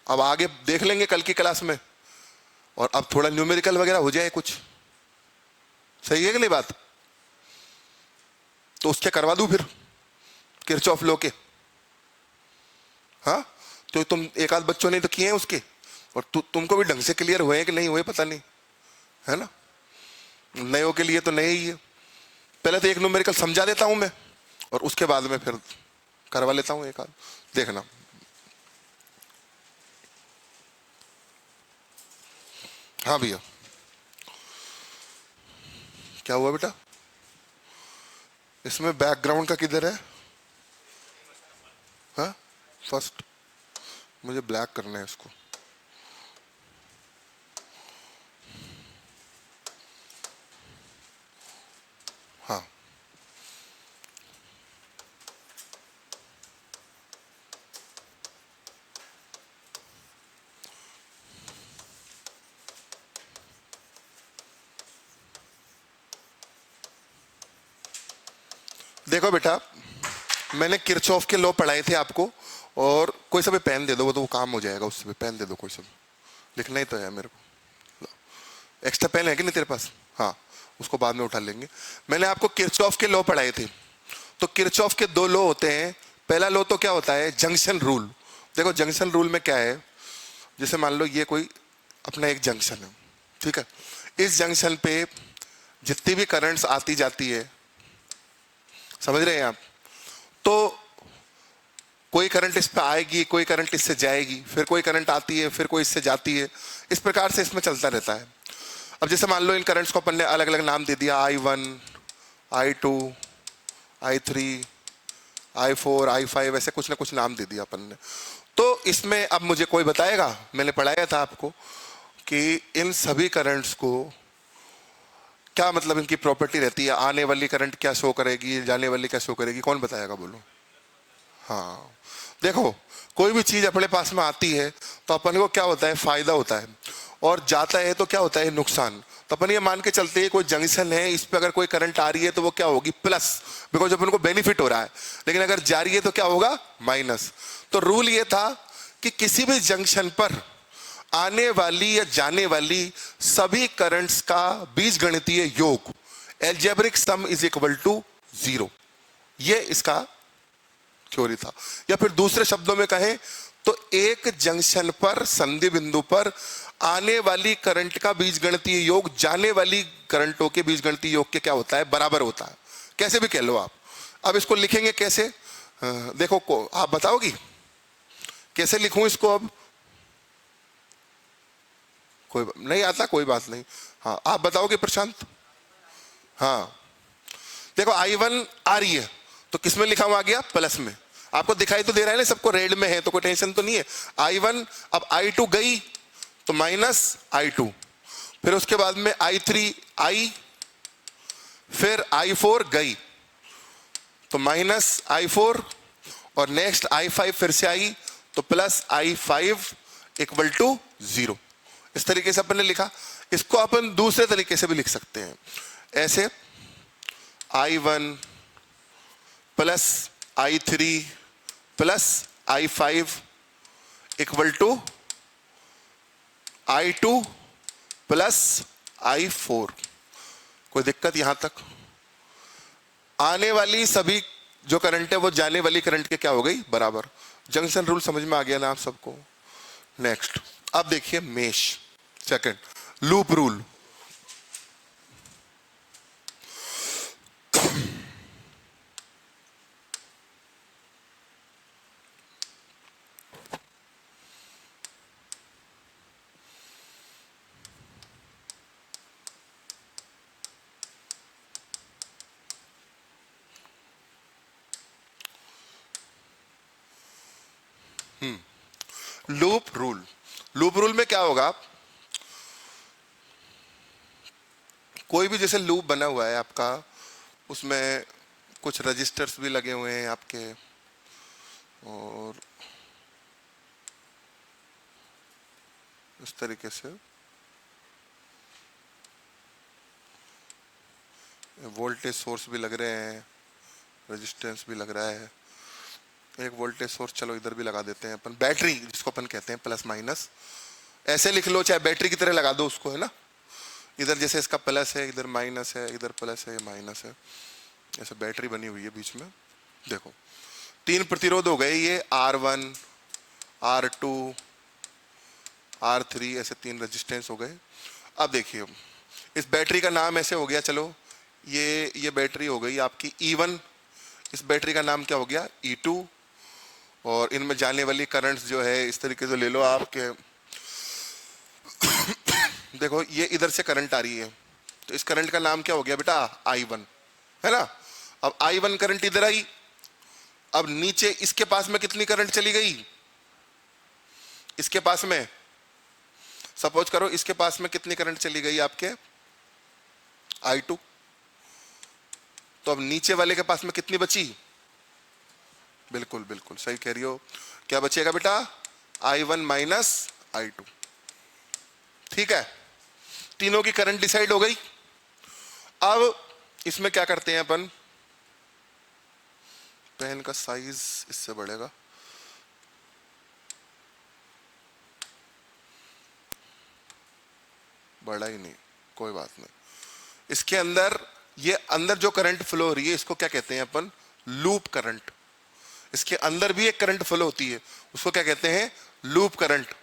अब आगे देख लेंगे कल की क्लास में, और अब थोड़ा न्यूमेरिकल वगैरह हो जाए कुछ। सही है कि नहीं बात? तो उसके करवा दूं फिर किरचॉफ लॉ के? हाँ, तो तुम एक आध बच्चों ने तो किए हैं उसके, और तुमको भी ढंग से क्लियर हुए हैं कि नहीं हुए पता नहीं, है ना। नयों के लिए तो नए ही है। पहले तो एक न्यूमेरिकल समझा देता हूं मैं, और उसके बाद में फिर करवा लेता हूं एक आध, देखना। हाँ भैया, क्या हुआ बेटा? इसमें बैकग्राउंड का किधर है? हाँ, फर्स्ट मुझे ब्लैक करना है इसको। हाँ, देखो बेटा, मैंने किरचॉफ के लॉ पढ़ाए थे आपको, और कोई सा भी पेन दे दो, वो तो वो काम हो जाएगा, उससे भी पेन दे दो कोई सा भी, लिखना ही तो है मेरे को। एक्स्ट्रा पेन है कि नहीं तेरे पास? हाँ, उसको बाद में उठा लेंगे। मैंने आपको किरचॉफ के लॉ पढ़ाए थे, तो किरचॉफ के 2 लॉ होते हैं। पहला लॉ तो क्या होता है? Junction rule. देखो जंक्शन रूल में क्या है, जैसे मान लो ये कोई अपना एक जंक्शन है, ठीक है। इस जंक्शन पे जितनी भी करंट्स आती जाती है, समझ रहे हैं आप, तो कोई करंट इस पे आएगी, कोई करंट इससे जाएगी, फिर कोई करंट आती है, फिर कोई इससे जाती है, इस प्रकार से इसमें चलता रहता है। अब जैसे मान लो इन करंट्स को अपन ने अलग अलग नाम दे दिया, I1, I2, I3, I4, I5, ऐसे कुछ ना कुछ नाम दे दिया अपन ने। तो इसमें अब मुझे कोई बताएगा, मैंने पढ़ाया था आपको कि इन सभी करंट्स को क्या मतलब इनकी प्रॉपर्टी रहती है, आने वाली करंट क्या शो करेगी, जाने वाली क्या शो करेगी, कौन बताएगा बोलो? हाँ, देखो कोई भी चीज अपने पास में आती है तो अपन को क्या होता है? फायदा होता है, और जाता है तो क्या होता है? नुकसान। तो अपन ये मान के चलते हैं कोई जंक्शन है, इस पे अगर कोई करंट आ रही है तो वो क्या होगी? प्लस, बिकॉज अपन को बेनिफिट हो रहा है। लेकिन अगर जा रही है तो क्या होगा? माइनस। तो रूल ये था कि किसी भी जंक्शन पर आने वाली या जाने वाली सभी करंट्स का बीजगणितीय योग, algebraic sum is equal to 0। ये इसका थ्योरी था। या फिर दूसरे शब्दों में कहें तो एक जंक्शन पर, संधि बिंदु पर आने वाली करंट का बीजगणितीय योग जाने वाली करंटों के बीजगणितीय योग के क्या होता है? बराबर होता है। कैसे भी कह लो आप। अब इसको लिखेंगे कैसे? देखो आप बताओगी कैसे लिखूं इसको? अब कोई नहीं आता, कोई बात नहीं। हाँ, आप बताओगे प्रशांत? हाँ, देखो I1 आ रही है तो किसमें लिखा हुआ आ गया? प्लस में। आपको दिखाई तो दे रहा है ना, सबको रेड में है, तो कोई टेंशन तो नहीं है। I1, अब I2 गई तो माइनस I2, फिर उसके बाद में I3 आई, फिर I4 गई तो माइनस I4, और नेक्स्ट I5 फिर से आई तो प्लस I5 इक्वल टू 0। इस तरीके से अपन ने लिखा। इसको अपन दूसरे तरीके से भी लिख सकते हैं, ऐसे I1 plus I3 plus I5 equal to I2 plus I4। कोई दिक्कत यहां तक? आने वाली सभी जो करंट है वो जाने वाली करंट के क्या हो गई? बराबर। जंक्शन रूल समझ में आ गया ना आप सबको? नेक्स्ट, अब देखिए mesh, second loop rule. Loop rule. Loop rule में क्या होगा, कोई भी जैसे लूप बना हुआ है आपका, उसमें कुछ रजिस्टर्स भी लगे हुए हैं आपके, और इस तरीके से वोल्टेज सोर्स भी लग रहे हैं, रेजिस्टेंस भी लग रहा है। एक वोल्टेज सोर्स चलो इधर भी लगा देते हैं अपन, बैटरी जिसको अपन कहते हैं, प्लस माइनस ऐसे लिख लो, चाहे बैटरी की तरह लगा दो उसको, है ना। इधर जैसे इसका प्लस है, इधर माइनस है, इधर प्लस है, माइनस है, ऐसे बैटरी बनी हुई है बीच में। देखो 3 प्रतिरोध हो गए ये, R1, R2, R3, ऐसे 3 रेजिस्टेंस हो गए। अब देखिए इस बैटरी का नाम ऐसे हो गया, चलो ये बैटरी हो गई आपकी E1, इस बैटरी का नाम क्या हो गया E2, और इनमें जाने वाली करंट्स जो है इस तरीके से ले लो आपके देखो ये इधर से करंट आ रही है, तो इस करंट का नाम क्या हो गया बेटा I1, है ना। अब I1 करंट इधर आई, अब नीचे इसके पास में कितनी करंट चली गई, इसके पास में सपोज करो इसके पास में कितनी करंट चली गई आपके I2, तो अब नीचे वाले के पास में कितनी बची, बिल्कुल बिल्कुल सही कह रही हो, क्या बचेगा बेटा I1 माइनस I2। ठीक है, तीनों की करंट डिसाइड हो गई। अब इसमें क्या करते हैं अपन, पेन का साइज इससे बढ़ेगा, बढ़ा ही नहीं, कोई बात नहीं। इसके अंदर ये अंदर जो करंट फ्लो हो रही है इसको क्या कहते हैं अपन, लूप करंट। इसके अंदर भी एक करंट फ्लो होती है, उसको क्या कहते हैं, लूप करंट।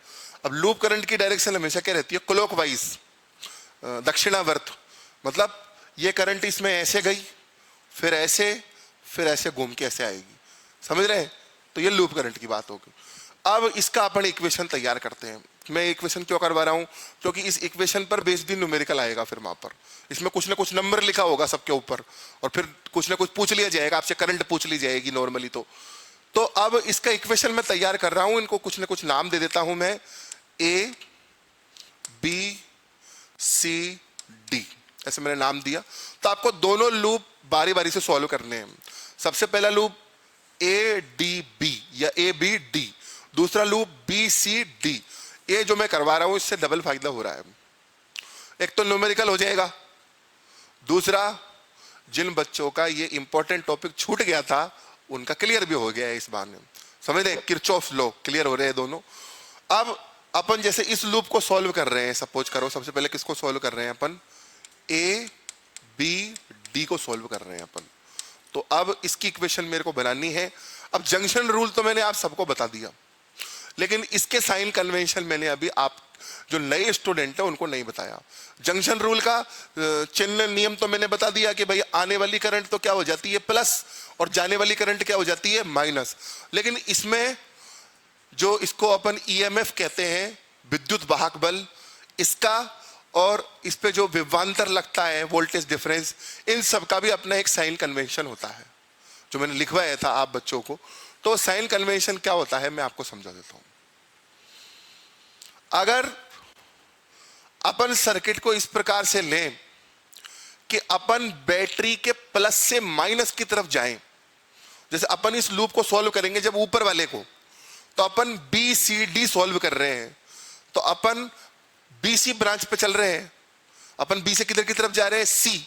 अब लूप करंट की डायरेक्शन हमेशा क्या रहती है, क्लॉकवाइज, दक्षिणावर्त। मतलब ये करंट इसमें ऐसे गई, फिर ऐसे घूम के ऐसे आएगी, समझ रहे हैं, तो ये लूप करंट की बात होगी। अब इसका अपन इक्वेशन तैयार करते हैं। मैं इक्वेशन क्यों करवा रहा हूं, क्योंकि इस इक्वेशन पर बेस्ड न्यूमेरिकल आएगा, फिर वहां पर इसमें कुछ ना कुछ नंबर लिखा होगा सबके ऊपर, और फिर कुछ ना कुछ पूछ लिया जाएगा आपसे, करंट पूछ ली जाएगी नॉर्मली। तो अब इसका इक्वेशन मैं तैयार कर रहा हूं, इनको कुछ ना कुछ नाम दे देता हूं मैं, A B C D, ऐसे मैंने नाम दिया। तो आपको दोनों लूप बारी बारी से सॉल्व करने हैं। सबसे पहला लूप ADB या ABD, दूसरा लूप BCD। ये जो मैं करवा रहा हूं इससे डबल फायदा हो रहा है, एक तो न्यूमेरिकल हो जाएगा, दूसरा जिन बच्चों का ये इंपॉर्टेंट टॉपिक छूट गया था उनका क्लियर भी हो गया है इस बार में, समझ रहे, किरचॉफ लॉ क्लियर हो रहे हैं दोनों। अब अपन जैसे इस लूप को सॉल्व कर रहे हैं, सपोज करो सबसे पहले किसको सॉल्व कर रहे हैं अपन, ABD को सॉल्व कर रहे हैं अपन। तो अब इसकी इक्वेशन मेरे को बनानी है। अब जंक्शन रूल तो मैंने आप सबको बता दिया, लेकिन इसके साइन कन्वेंशन मैंने अभी आप जो नए स्टूडेंट है उनको नहीं बताया। जंक्शन रूल का चिन्ह नियम तो मैंने बता दिया कि भाई आने वाली करंट तो क्या हो जाती है प्लस, और जाने वाली करंट क्या हो जाती है माइनस। लेकिन इसमें जो इसको अपन EMF कहते हैं, विद्युत वाहक बल, इसका और इस पे जो विभवांतर लगता है, वोल्टेज डिफरेंस, इन सब का भी अपना एक साइन कन्वेंशन होता है जो मैंने लिखवाया था आप बच्चों को। तो साइन कन्वेंशन क्या होता है मैं आपको समझा देता हूं। अगर अपन सर्किट को इस प्रकार से लें कि अपन बैटरी के प्लस से माइनस की तरफ जाएं, जैसे अपन इस लूप को सॉल्व करेंगे जब ऊपर वाले को, तो अपन BCD सॉल्व कर रहे हैं, तो अपन BC ब्रांच पे चल रहे हैं, अपन B से किधर की तरफ जा रहे हैं C,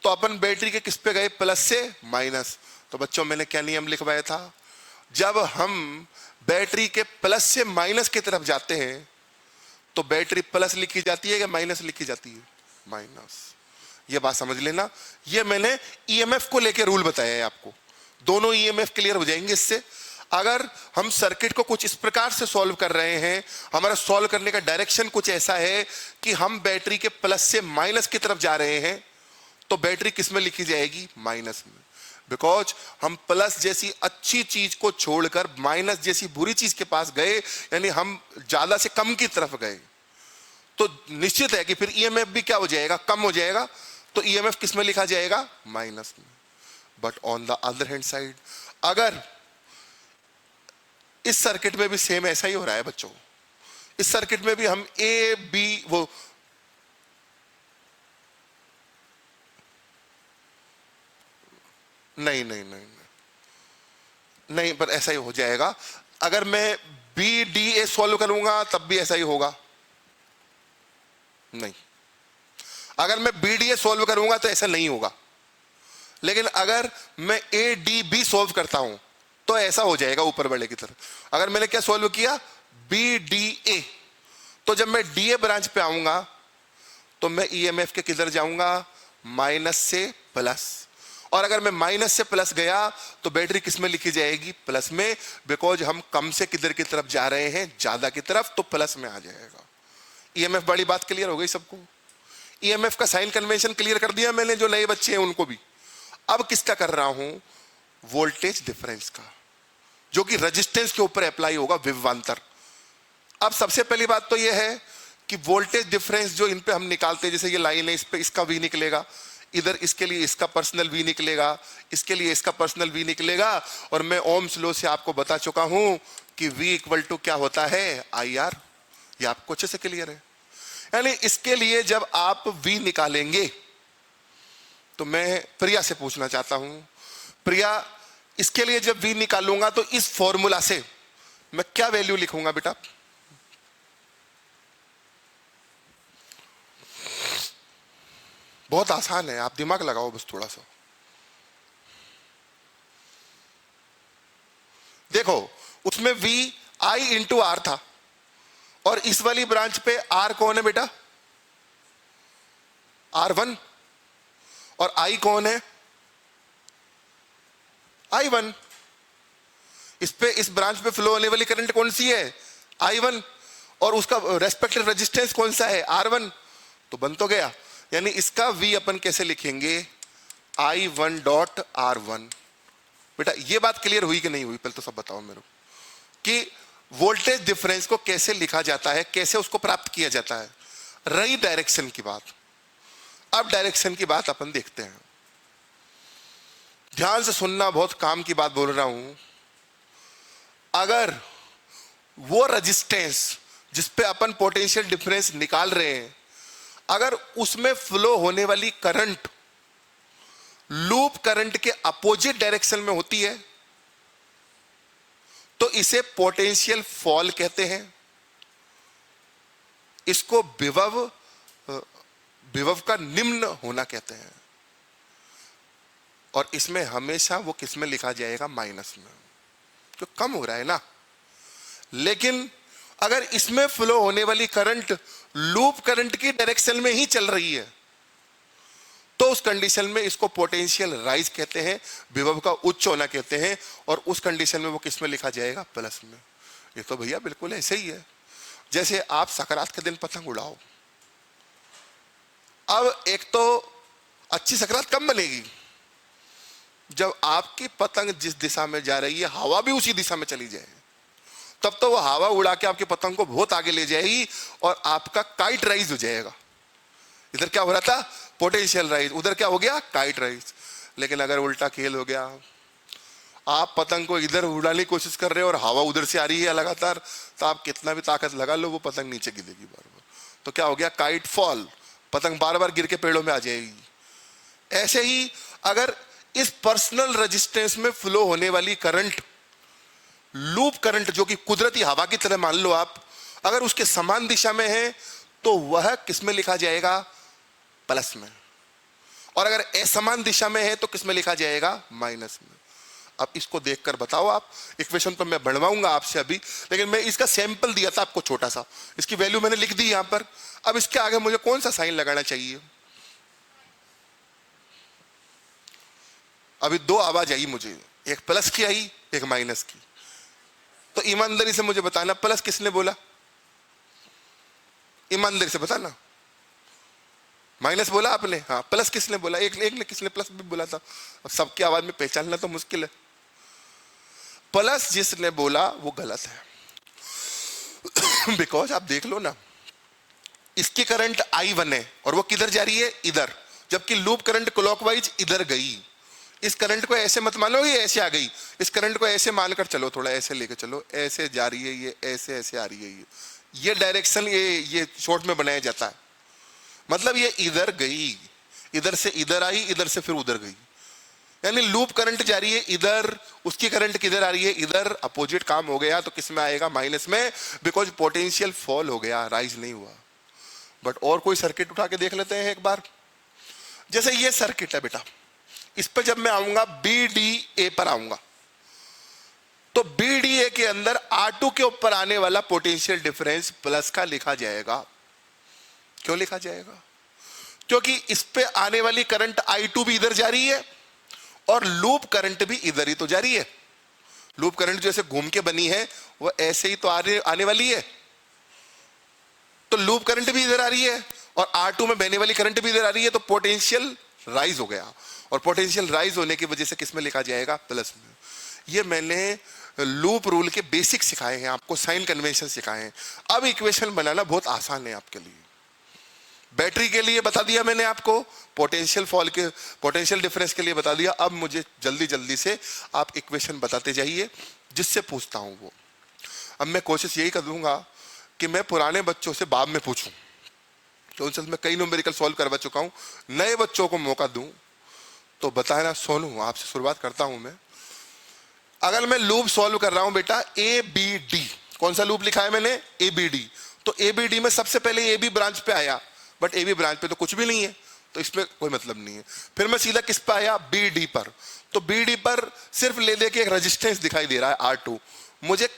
तो अपन बैटरी के किस पे गए, प्लस से माइनस। तो बच्चों मैंने क्या नियम लिखवाया था, जब हम बैटरी के प्लस से माइनस की तरफ जाते हैं तो बैटरी प्लस लिखी जाती है या माइनस लिखी जाती है, माइनस। ये बात समझ लेना, ये मैंने EMF को लेकर रूल बताया है आपको, दोनों EMF क्लियर हो जाएंगे इससे। अगर हम सर्किट को कुछ इस प्रकार से सॉल्व कर रहे हैं, हमारा सॉल्व करने का डायरेक्शन कुछ ऐसा है कि हम बैटरी के प्लस से माइनस की तरफ जा रहे हैं, तो बैटरी किस में लिखी जाएगी, माइनस में। बिकॉज हम प्लस जैसी अच्छी चीज को छोड़कर माइनस जैसी बुरी चीज के पास गए, यानी हम ज्यादा से कम की तरफ गए, तो निश्चित है कि फिर EMF भी क्या हो जाएगा, कम हो जाएगा। तो EMF किस में लिखा जाएगा, माइनस में। But on the other hand side, अगर इस सर्किट में भी सेम ऐसा ही हो रहा है बच्चों। इस सर्किट में भी हम ए बी वो नहीं नहीं नहीं नहीं नहीं, पर ऐसा ही हो जाएगा। अगर मैं बी डी ए सॉल्व करूंगा तब भी ऐसा ही होगा। नहीं, अगर मैं बी डी ए सॉल्व करूंगा तो ऐसा नहीं होगा। लेकिन अगर मैं ए डी बी सॉल्व करता हूं तो ऐसा हो जाएगा ऊपर वाले की तरफ। अगर मैंने क्या सॉल्व किया, बी डी ए, तो जब मैं डी ए ब्रांच पे आऊंगा तो मैं ईएमएफ के किधर जाऊंगा, माइनस से प्लस। और अगर मैं माइनस से प्लस गया तो बैटरी किस में लिखी जाएगी, प्लस में, बिकॉज हम कम से किधर की तरफ जा रहे हैं, ज्यादा की तरफ, तो प्लस में आ जाएगा। ईएमएफ बड़ी बात क्लियर हो गई सबको। ईएमएफ का साइन कन्वेंशन क्लियर कर दिया मैंने, जो नए बच्चे हैं उनको भी। अब किसका कर रहा हूं, वोल्टेज डिफरेंस का, जो कि रेजिस्टेंस के ऊपर अप्लाई होगा, विभवांतर। अब सबसे पहली बात तो यह है कि वोल्टेज डिफरेंस जो इन पे हम निकालते हैं, जैसे ये लाइन है, इस पे इसका वी निकलेगा, इधर इसके लिए इसका पर्सनल वी निकलेगा, इसके लिए इसका पर्सनल वी निकलेगा। और मैं ओम्स लॉ से आपको बता चुका हूं कि V इक्वल टू क्या होता है, IR। ये आपको अच्छे से क्लियर है। यानी इसके लिए जब आप V निकालेंगे तो मैं प्रिया से पूछना चाहता हूं, प्रिया, इसके लिए जब V निकालूंगा तो इस फॉर्मूला से मैं क्या वैल्यू लिखूंगा बेटा? बहुत आसान है, आप दिमाग लगाओ बस थोड़ा सा। देखो, उसमें V I इंटू आर था, और इस वाली ब्रांच पे R कौन है बेटा, R1, और I कौन है, I1। इस पे, इस ब्रांच पे फ्लो होने वाली करंट कौन सी है, I1, और उसका रेस्पेक्टिव रेजिस्टेंस कौन सा है, R1। तो बन तो गया। यानी इसका V अपन कैसे लिखेंगे, I1 डॉट R1। बेटा ये बात क्लियर हुई कि नहीं हुई, पहले तो सब बताओ मेरे को कि वोल्टेज डिफरेंस को कैसे लिखा जाता है, कैसे उसको प्राप्त किया जाता है। रही डायरेक्शन की बात, अब डायरेक्शन की बात अपन देखते हैं। ध्यान से सुनना, बहुत काम की बात बोल रहा हूं। अगर वो रेजिस्टेंस जिस पे अपन पोटेंशियल डिफरेंस निकाल रहे हैं, अगर उसमें फ्लो होने वाली करंट लूप करंट के अपोजिट डायरेक्शन में होती है तो इसे पोटेंशियल फॉल कहते हैं। इसको विभव का निम्न होना कहते हैं। और इसमें हमेशा वो किस में लिखा जाएगा, माइनस में, जो कम हो रहा है ना। लेकिन अगर इसमें फ्लो होने वाली करंट लूप करंट की डायरेक्शन में ही चल रही है तो उस कंडीशन में इसको पोटेंशियल राइज कहते हैं, विभव का उच्च होना कहते हैं। और उस कंडीशन में वो किस में लिखा जाएगा, प्लस में। ये तो भैया बिल्कुल ऐसे ही है जैसे आप सकरात के दिन पतंग उड़ाओ। अब एक तो अच्छी सकरात कब बनेगी, जब आपकी पतंग जिस दिशा में जा रही है हवा भी उसी दिशा में चली जाए, तब तो वो हवा उड़ा के आपकी पतंग को बहुत आगे ले जाएगी और आपका काइट राइज हो जाएगा। इधर क्या हो रहा था, पोटेंशियल राइज, उधर क्या हो गया, काइट राइज। लेकिन अगर उल्टा खेल हो गया, आप पतंग को इधर उड़ाने की कोशिश कर रहे हो और हवा उधर से आ रही है लगातार, तो आप कितना भी ताकत लगा लो वो पतंग नीचे गिरेगी बार बार। तो क्या हो गया, काइट फॉल, पतंग बार बार गिर के पेड़ों में आ जाएगी। ऐसे ही अगर इस पर्सनल रेजिस्टेंस में फ्लो होने वाली करंट, लूप करंट जो कि कुदरती हवा की तरह मान लो आप, अगर उसके समान दिशा में है तो वह किस में लिखा जाएगा, प्लस में। और अगर असमान दिशा में है तो किस में लिखा जाएगा, माइनस में। अब इसको देखकर बताओ आप, इक्वेशन तो मैं बढ़वाऊंगा आपसे अभी, लेकिन मैं इसका सैंपल दिया था आपको छोटा सा, इसकी वैल्यू मैंने लिख दी यहां पर। अब इसके आगे मुझे कौन सा साइन लगाना चाहिए, अभी दो आवाज आई मुझे, एक प्लस की आई, एक माइनस की। तो ईमानदारी से मुझे बताना, प्लस किसने बोला, ईमानदारी से बताना। माइनस बोला आपने, हाँ। प्लस किसने बोला, एक ने किसने प्लस भी बोला था। अब सबकी आवाज में पहचानना तो मुश्किल है। प्लस जिसने बोला वो गलत है बिकॉज आप देख लो ना, इसकी करंट I1 है और वो किधर जा रही है, इधर, जबकि लूप करंट क्लॉकवाइज इधर गई। इस करंट को ऐसे मत मानो ये ऐसे आ गई, इस करंट को ऐसे मानकर चलो, थोड़ा ऐसे लेके चलो, ऐसे जा रही है ये, ऐसे ऐसे आ रही है ये डायरेक्शन ये शॉर्ट में बनाया जाता है। मतलब ये इधर गई, इधर से इधर आई, इधर से फिर उधर गई, यानी लूप करंट जा रही है इधर, उसकी करंट किधर आ रही है इधर, अपोजिट काम हो गया तो किस में आएगा, माइनस में, बिकॉज पोटेंशियल फॉल हो गया, राइज नहीं हुआ। बट और कोई सर्किट उठा के देख लेते हैं एक बार। जैसे ये सर्किट है बेटा, इस पर जब मैं आऊंगा BDA पर आऊंगा, तो BDA के अंदर R2 के ऊपर आने वाला पोटेंशियल डिफरेंस प्लस का लिखा जाएगा। क्यों लिखा जाएगा? क्योंकि इस पे आने वाली करंट I2 भी इधर जा रही है और लूप करंट भी इधर ही तो जा रही है। लूप करंट जैसे घूम के बनी है वो ऐसे ही तो आने वाली है, तो लूप करंट भी इधर आ रही है और R2 में बहने वाली करंट भी इधर आ रही है, तो पोटेंशियल राइज हो गया। और पोटेंशियल राइज होने की वजह से किस में लिखा जाएगा, प्लस में। ये मैंने लूप रूल के बेसिक सिखाए हैं आपको, साइन कन्वेंशन सिखाए हैं। अब इक्वेशन बनाना बहुत आसान है आपके लिए। बैटरी के लिए बता दिया मैंने आपको, पोटेंशियल फॉल के, पोटेंशियल डिफरेंस के लिए बता दिया। अब मुझे जल्दी जल्दी से आप इक्वेशन बताते जाइए, जिससे पूछता हूं वो। अब मैं कोशिश यही करूंगा कि मैं पुराने बच्चों से बाद में पूछूं, तो उनसे मैं कई न्यूमेरिकल सॉल्व करवा चुका हूं, नए बच्चों को मौका दूं। तो बताना सोनू, आपसे शुरुआत करता हूं मैं। अगर मैं लूप सॉल्व कर रहा हूं बेटा ABD, कौन सा लूप लिखा है मैंने, ABD, तो ABD में सबसे पहले AB ब्रांच पे आया, बट AB ब्रांच पे तो कुछ भी नहीं है, तो इसमें कोई मतलब नहीं है। फिर मैं सीधा किस पे आया, BD पर, तो BD पर सिर्फ ले दे के एक रेजिस्टेंस दिखाई दे रहा है R2। मुझे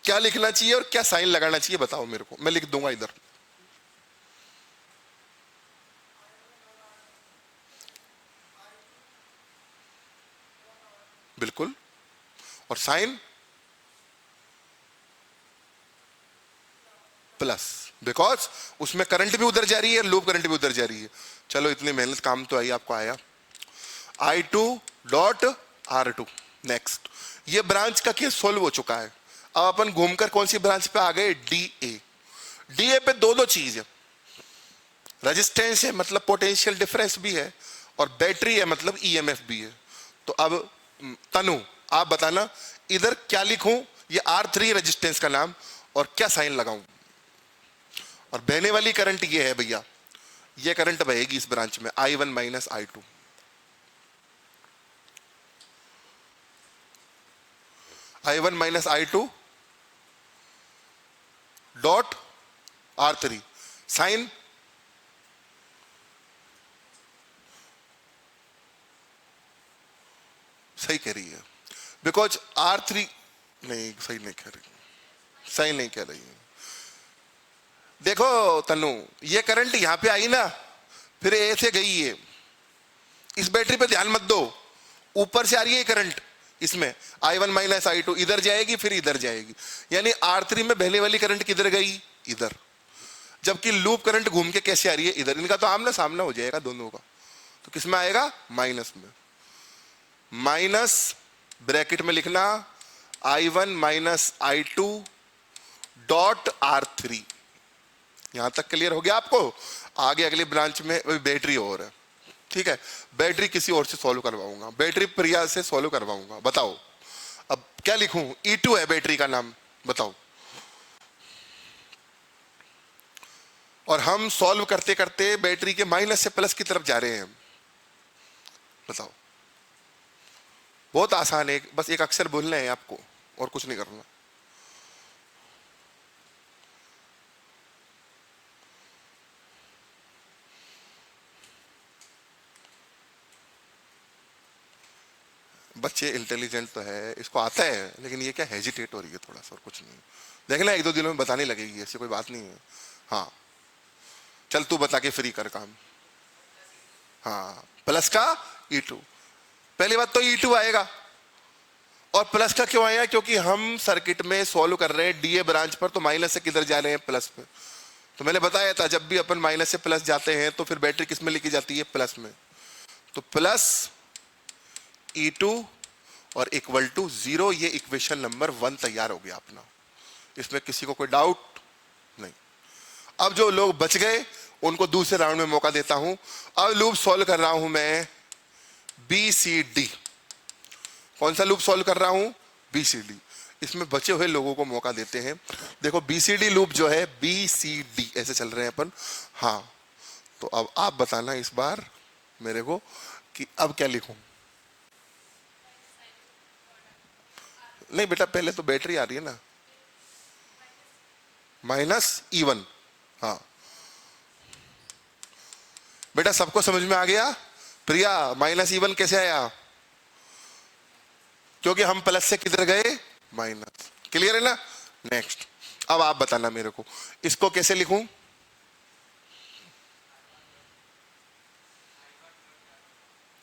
क्या लिखना चाहिए और क्या साइन लगाना चाहिए बताओ मेरे को, मैं लिख दूंगा इधर। बिल्कुल, और साइन प्लस, बिकॉज उसमें करंट भी उधर जा रही है, लूप करंट भी उधर जा रही है। चलो इतनी मेहनत काम तो आई, आपको आया। I2 dot R2। नेक्स्ट, ये ब्रांच का केस सोल्व हो चुका है। अब अपन घूमकर कौन सी ब्रांच पे आ गए, DA। DA पे दो चीज है, रेजिस्टेंस है मतलब पोटेंशियल डिफरेंस भी है, और बैटरी है मतलब EMF भी है। तो अब तनु आप बताना इधर क्या लिखूं, ये R3 रेजिस्टेंस का नाम, और क्या साइन लगाऊं। और बहने वाली करंट ये है भैया, ये करंट बहेगी इस ब्रांच में, I1 minus I2। I1 minus I2 dot R3, sign सही कह रही है, बिकॉज R3 नहीं, सही नहीं कह रही, सही नहीं कह रही है। देखो तनु, ये करंट यहां पे आई ना, फिर ए से गई है, इस बैटरी पे ध्यान मत दो, ऊपर से आ रही है करंट, इसमें I1 माइनस I2 इधर जाएगी फिर इधर जाएगी, यानी R3 में बहने वाली करंट किधर गई, इधर। जबकि लूप करंट घूम के कैसे आ रही है, इधर। इनका तो आमना सामना हो जाएगा दोनों का, तो किस में आएगा, माइनस में। माइनस ब्रैकेट में लिखना I1 minus I2 dot R3। यहां तक क्लियर हो गया आपको? आगे अगली ब्रांच में बैटरी और है, ठीक है, बैटरी किसी और से सॉल्व करवाऊंगा, बैटरी प्रिया से सॉल्व करवाऊंगा। बताओ अब क्या लिखूं, E2 है बैटरी का नाम, बताओ। और हम सॉल्व करते करते बैटरी के माइनस से प्लस की तरफ जा रहे हैं, बताओ। बहुत आसान है, बस एक अक्षर बोलना है आपको और कुछ नहीं करना। बच्चे इंटेलिजेंट तो है, इसको आता है, लेकिन ये क्या हेजिटेट हो रही है थोड़ा सा, और कुछ नहीं। देखना एक दो दिनों में बताने लगेगी, ऐसी कोई बात नहीं है। हाँ चल तू बता के फ्री कर काम। हाँ प्लस का E2, पहली बात तो E2 आएगा। और प्लस का क्यों आया, क्योंकि हम सर्किट में सॉल्व कर रहे हैं DA ब्रांच पर, तो माइनस से किधर जा रहे हैं, प्लस पे। तो मैंने बताया था जब भी अपन माइनस से प्लस जाते हैं तो फिर बैटरी किस में लिखी जाती है, प्लस में। तो प्लस E2 और इक्वल टू 0, ये इक्वेशन नंबर 1 तैयार हो गया अपना। इसमें किसी को कोई डाउट नहीं। अब जो लोग बच गए उनको दूसरे राउंड में मौका देता हूं। अब लूप सॉल्व कर रहा हूं मैं BCD। कौन सा लूप सॉल्व कर रहा हूं? BCD। इसमें बचे हुए लोगों को मौका देते हैं। देखो BCD लूप जो है, BCD ऐसे चल रहे हैं अपन। हाँ, तो अब आप बताना इस बार मेरे को कि अब क्या लिखूं। नहीं बेटा, पहले तो बैटरी आ रही है ना, -E1। हाँ बेटा, सबको समझ में आ गया? प्रिया, -E1 कैसे आया? क्योंकि हम प्लस से किधर गए? माइनस। क्लियर है ना? नेक्स्ट, अब आप बताना मेरे को इसको कैसे लिखूं।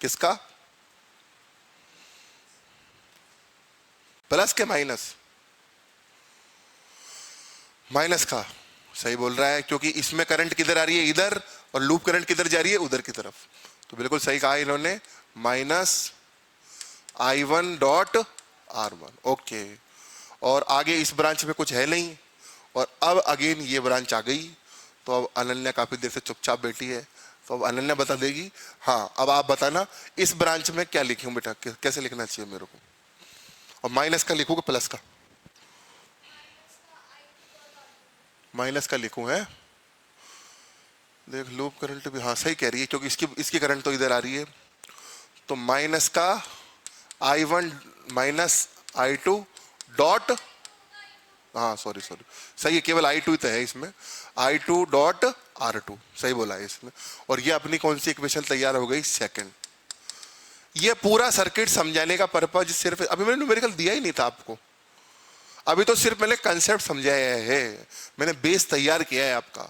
किसका? प्लस के माइनस? माइनस का। सही बोल रहा है, क्योंकि इसमें करंट किधर आ रही है? इधर। और लूप करंट किधर जा रही है? उधर की तरफ। तो बिल्कुल सही कहा इन्होंने, -I1.R1। ओके। और आगे इस ब्रांच में कुछ है नहीं, और अब अगेन ये ब्रांच आ गई। तो अब अनन्या काफी देर से चुपचाप बैठी है, तो अब अनन्या बता देगी। हाँ, अब आप बताना इस ब्रांच में क्या लिखूं बेटा, कैसे लिखना चाहिए मेरे को? और माइनस का लिखूंगा प्लस का? माइनस का लिखूं है? देख, लूप करंट भी, हाँ सही कह रही है, क्योंकि इसकी इसकी करंट तो इधर आ रही है। तो माइनस का I1 -I2 हाँ सॉरी सॉरी, सही है, केवल I2 तो है इसमें। I2.R2 सही बोला है इसमें। और ये अपनी कौन सी इक्वेशन तैयार हो गई? सेकंड। ये पूरा सर्किट समझाने का पर्पज सिर्फ, अभी मैंने न्यूमेरिकल दिया ही नहीं था आपको, अभी तो सिर्फ मैंने कंसेप्ट समझाया है, मैंने बेस तैयार किया है आपका,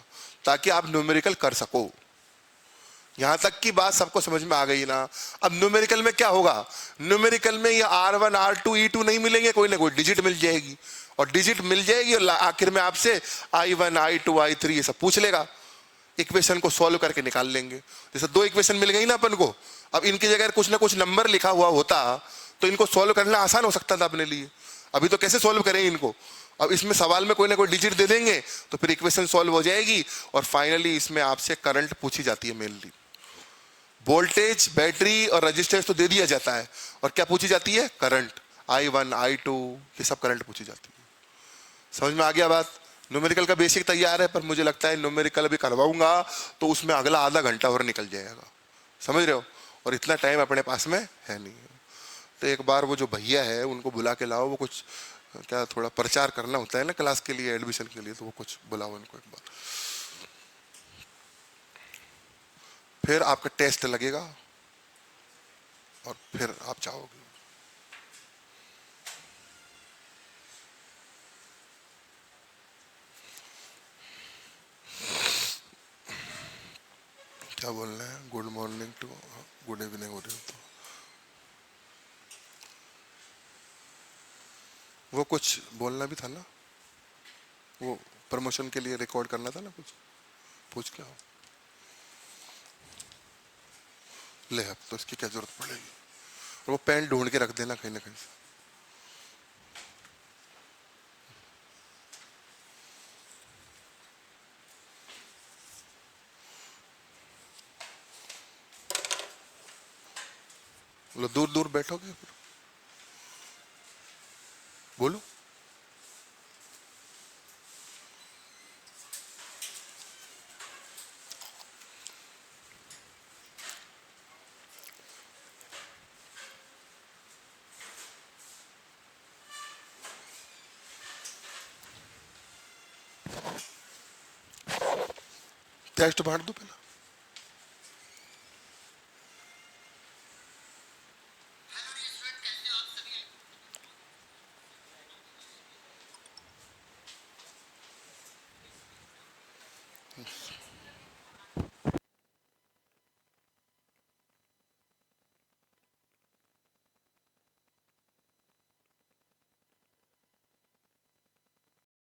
ताकि आप न्यूमेरिकल कर सको। यहां तक की बात सबको समझ में आ गई ना? अब न्यूमेरिकल में क्या होगा? न्यूमेरिकल में ये R1 R2 E2 नहीं मिलेंगे, कोई ना कोई डिजिट मिल जाएगी, और डिजिट मिल जाएगी और आखिर में आपसे I1 I2 I3 ये सब पूछ लेगा। इक्वेशन को सॉल्व करके निकाल लेंगे। जैसे दो इक्वेशन मिल गई ना अपन को, अब इनकी जगह कुछ ना कुछ नंबर लिखा हुआ होता तो इनको सॉल्व करना आसान हो सकता था अपने लिए। अभी तो कैसे सॉल्व करें इनको? अब इसमें सवाल में कोई ना कोई डिजिट दे देंगे तो फिर इक्वेशन सॉल्व हो जाएगी। और फाइनली इसमें आपसे करंट पूछी जाती है मेनली। वोल्टेज, बैटरी और रजिस्टेंस तो दे दिया जाता है, और क्या पूछी जाती है? करंट। I1 I2 ये सब करंट पूछी जाती है। समझ में आ गया बात? न्यूमेरिकल का बेसिक तैयार है, पर मुझे लगता है न्यूमेरिकल अभी करवाऊंगा तो उसमें अगला आधा घंटा और निकल जाएगा। समझ रहे हो? और इतना टाइम अपने पास में है नहीं। तो एक बार वो जो भैया है उनको बुला के लाओ, वो कुछ क्या थोड़ा प्रचार करना होता है ना क्लास के लिए, एडमिशन के लिए, तो वो कुछ बुलाओ इनको एक बार। फिर आपका टेस्ट लगेगा और फिर आप जाओगे। क्या बोलना है? Good morning to good evening हो रही हो तो वो कुछ बोलना भी था ना, वो प्रमोशन के लिए रिकॉर्ड करना था ना, कुछ पूछ के आओ। ले, अब तो इसकी क्या जरूरत पड़ेगी? और वो पेन ढूंढ के रख देना कहीं ना कहीं से। बोलो, दूर दूर बैठोगे फिर? बोलो। टेस्ट बांट दो पहला।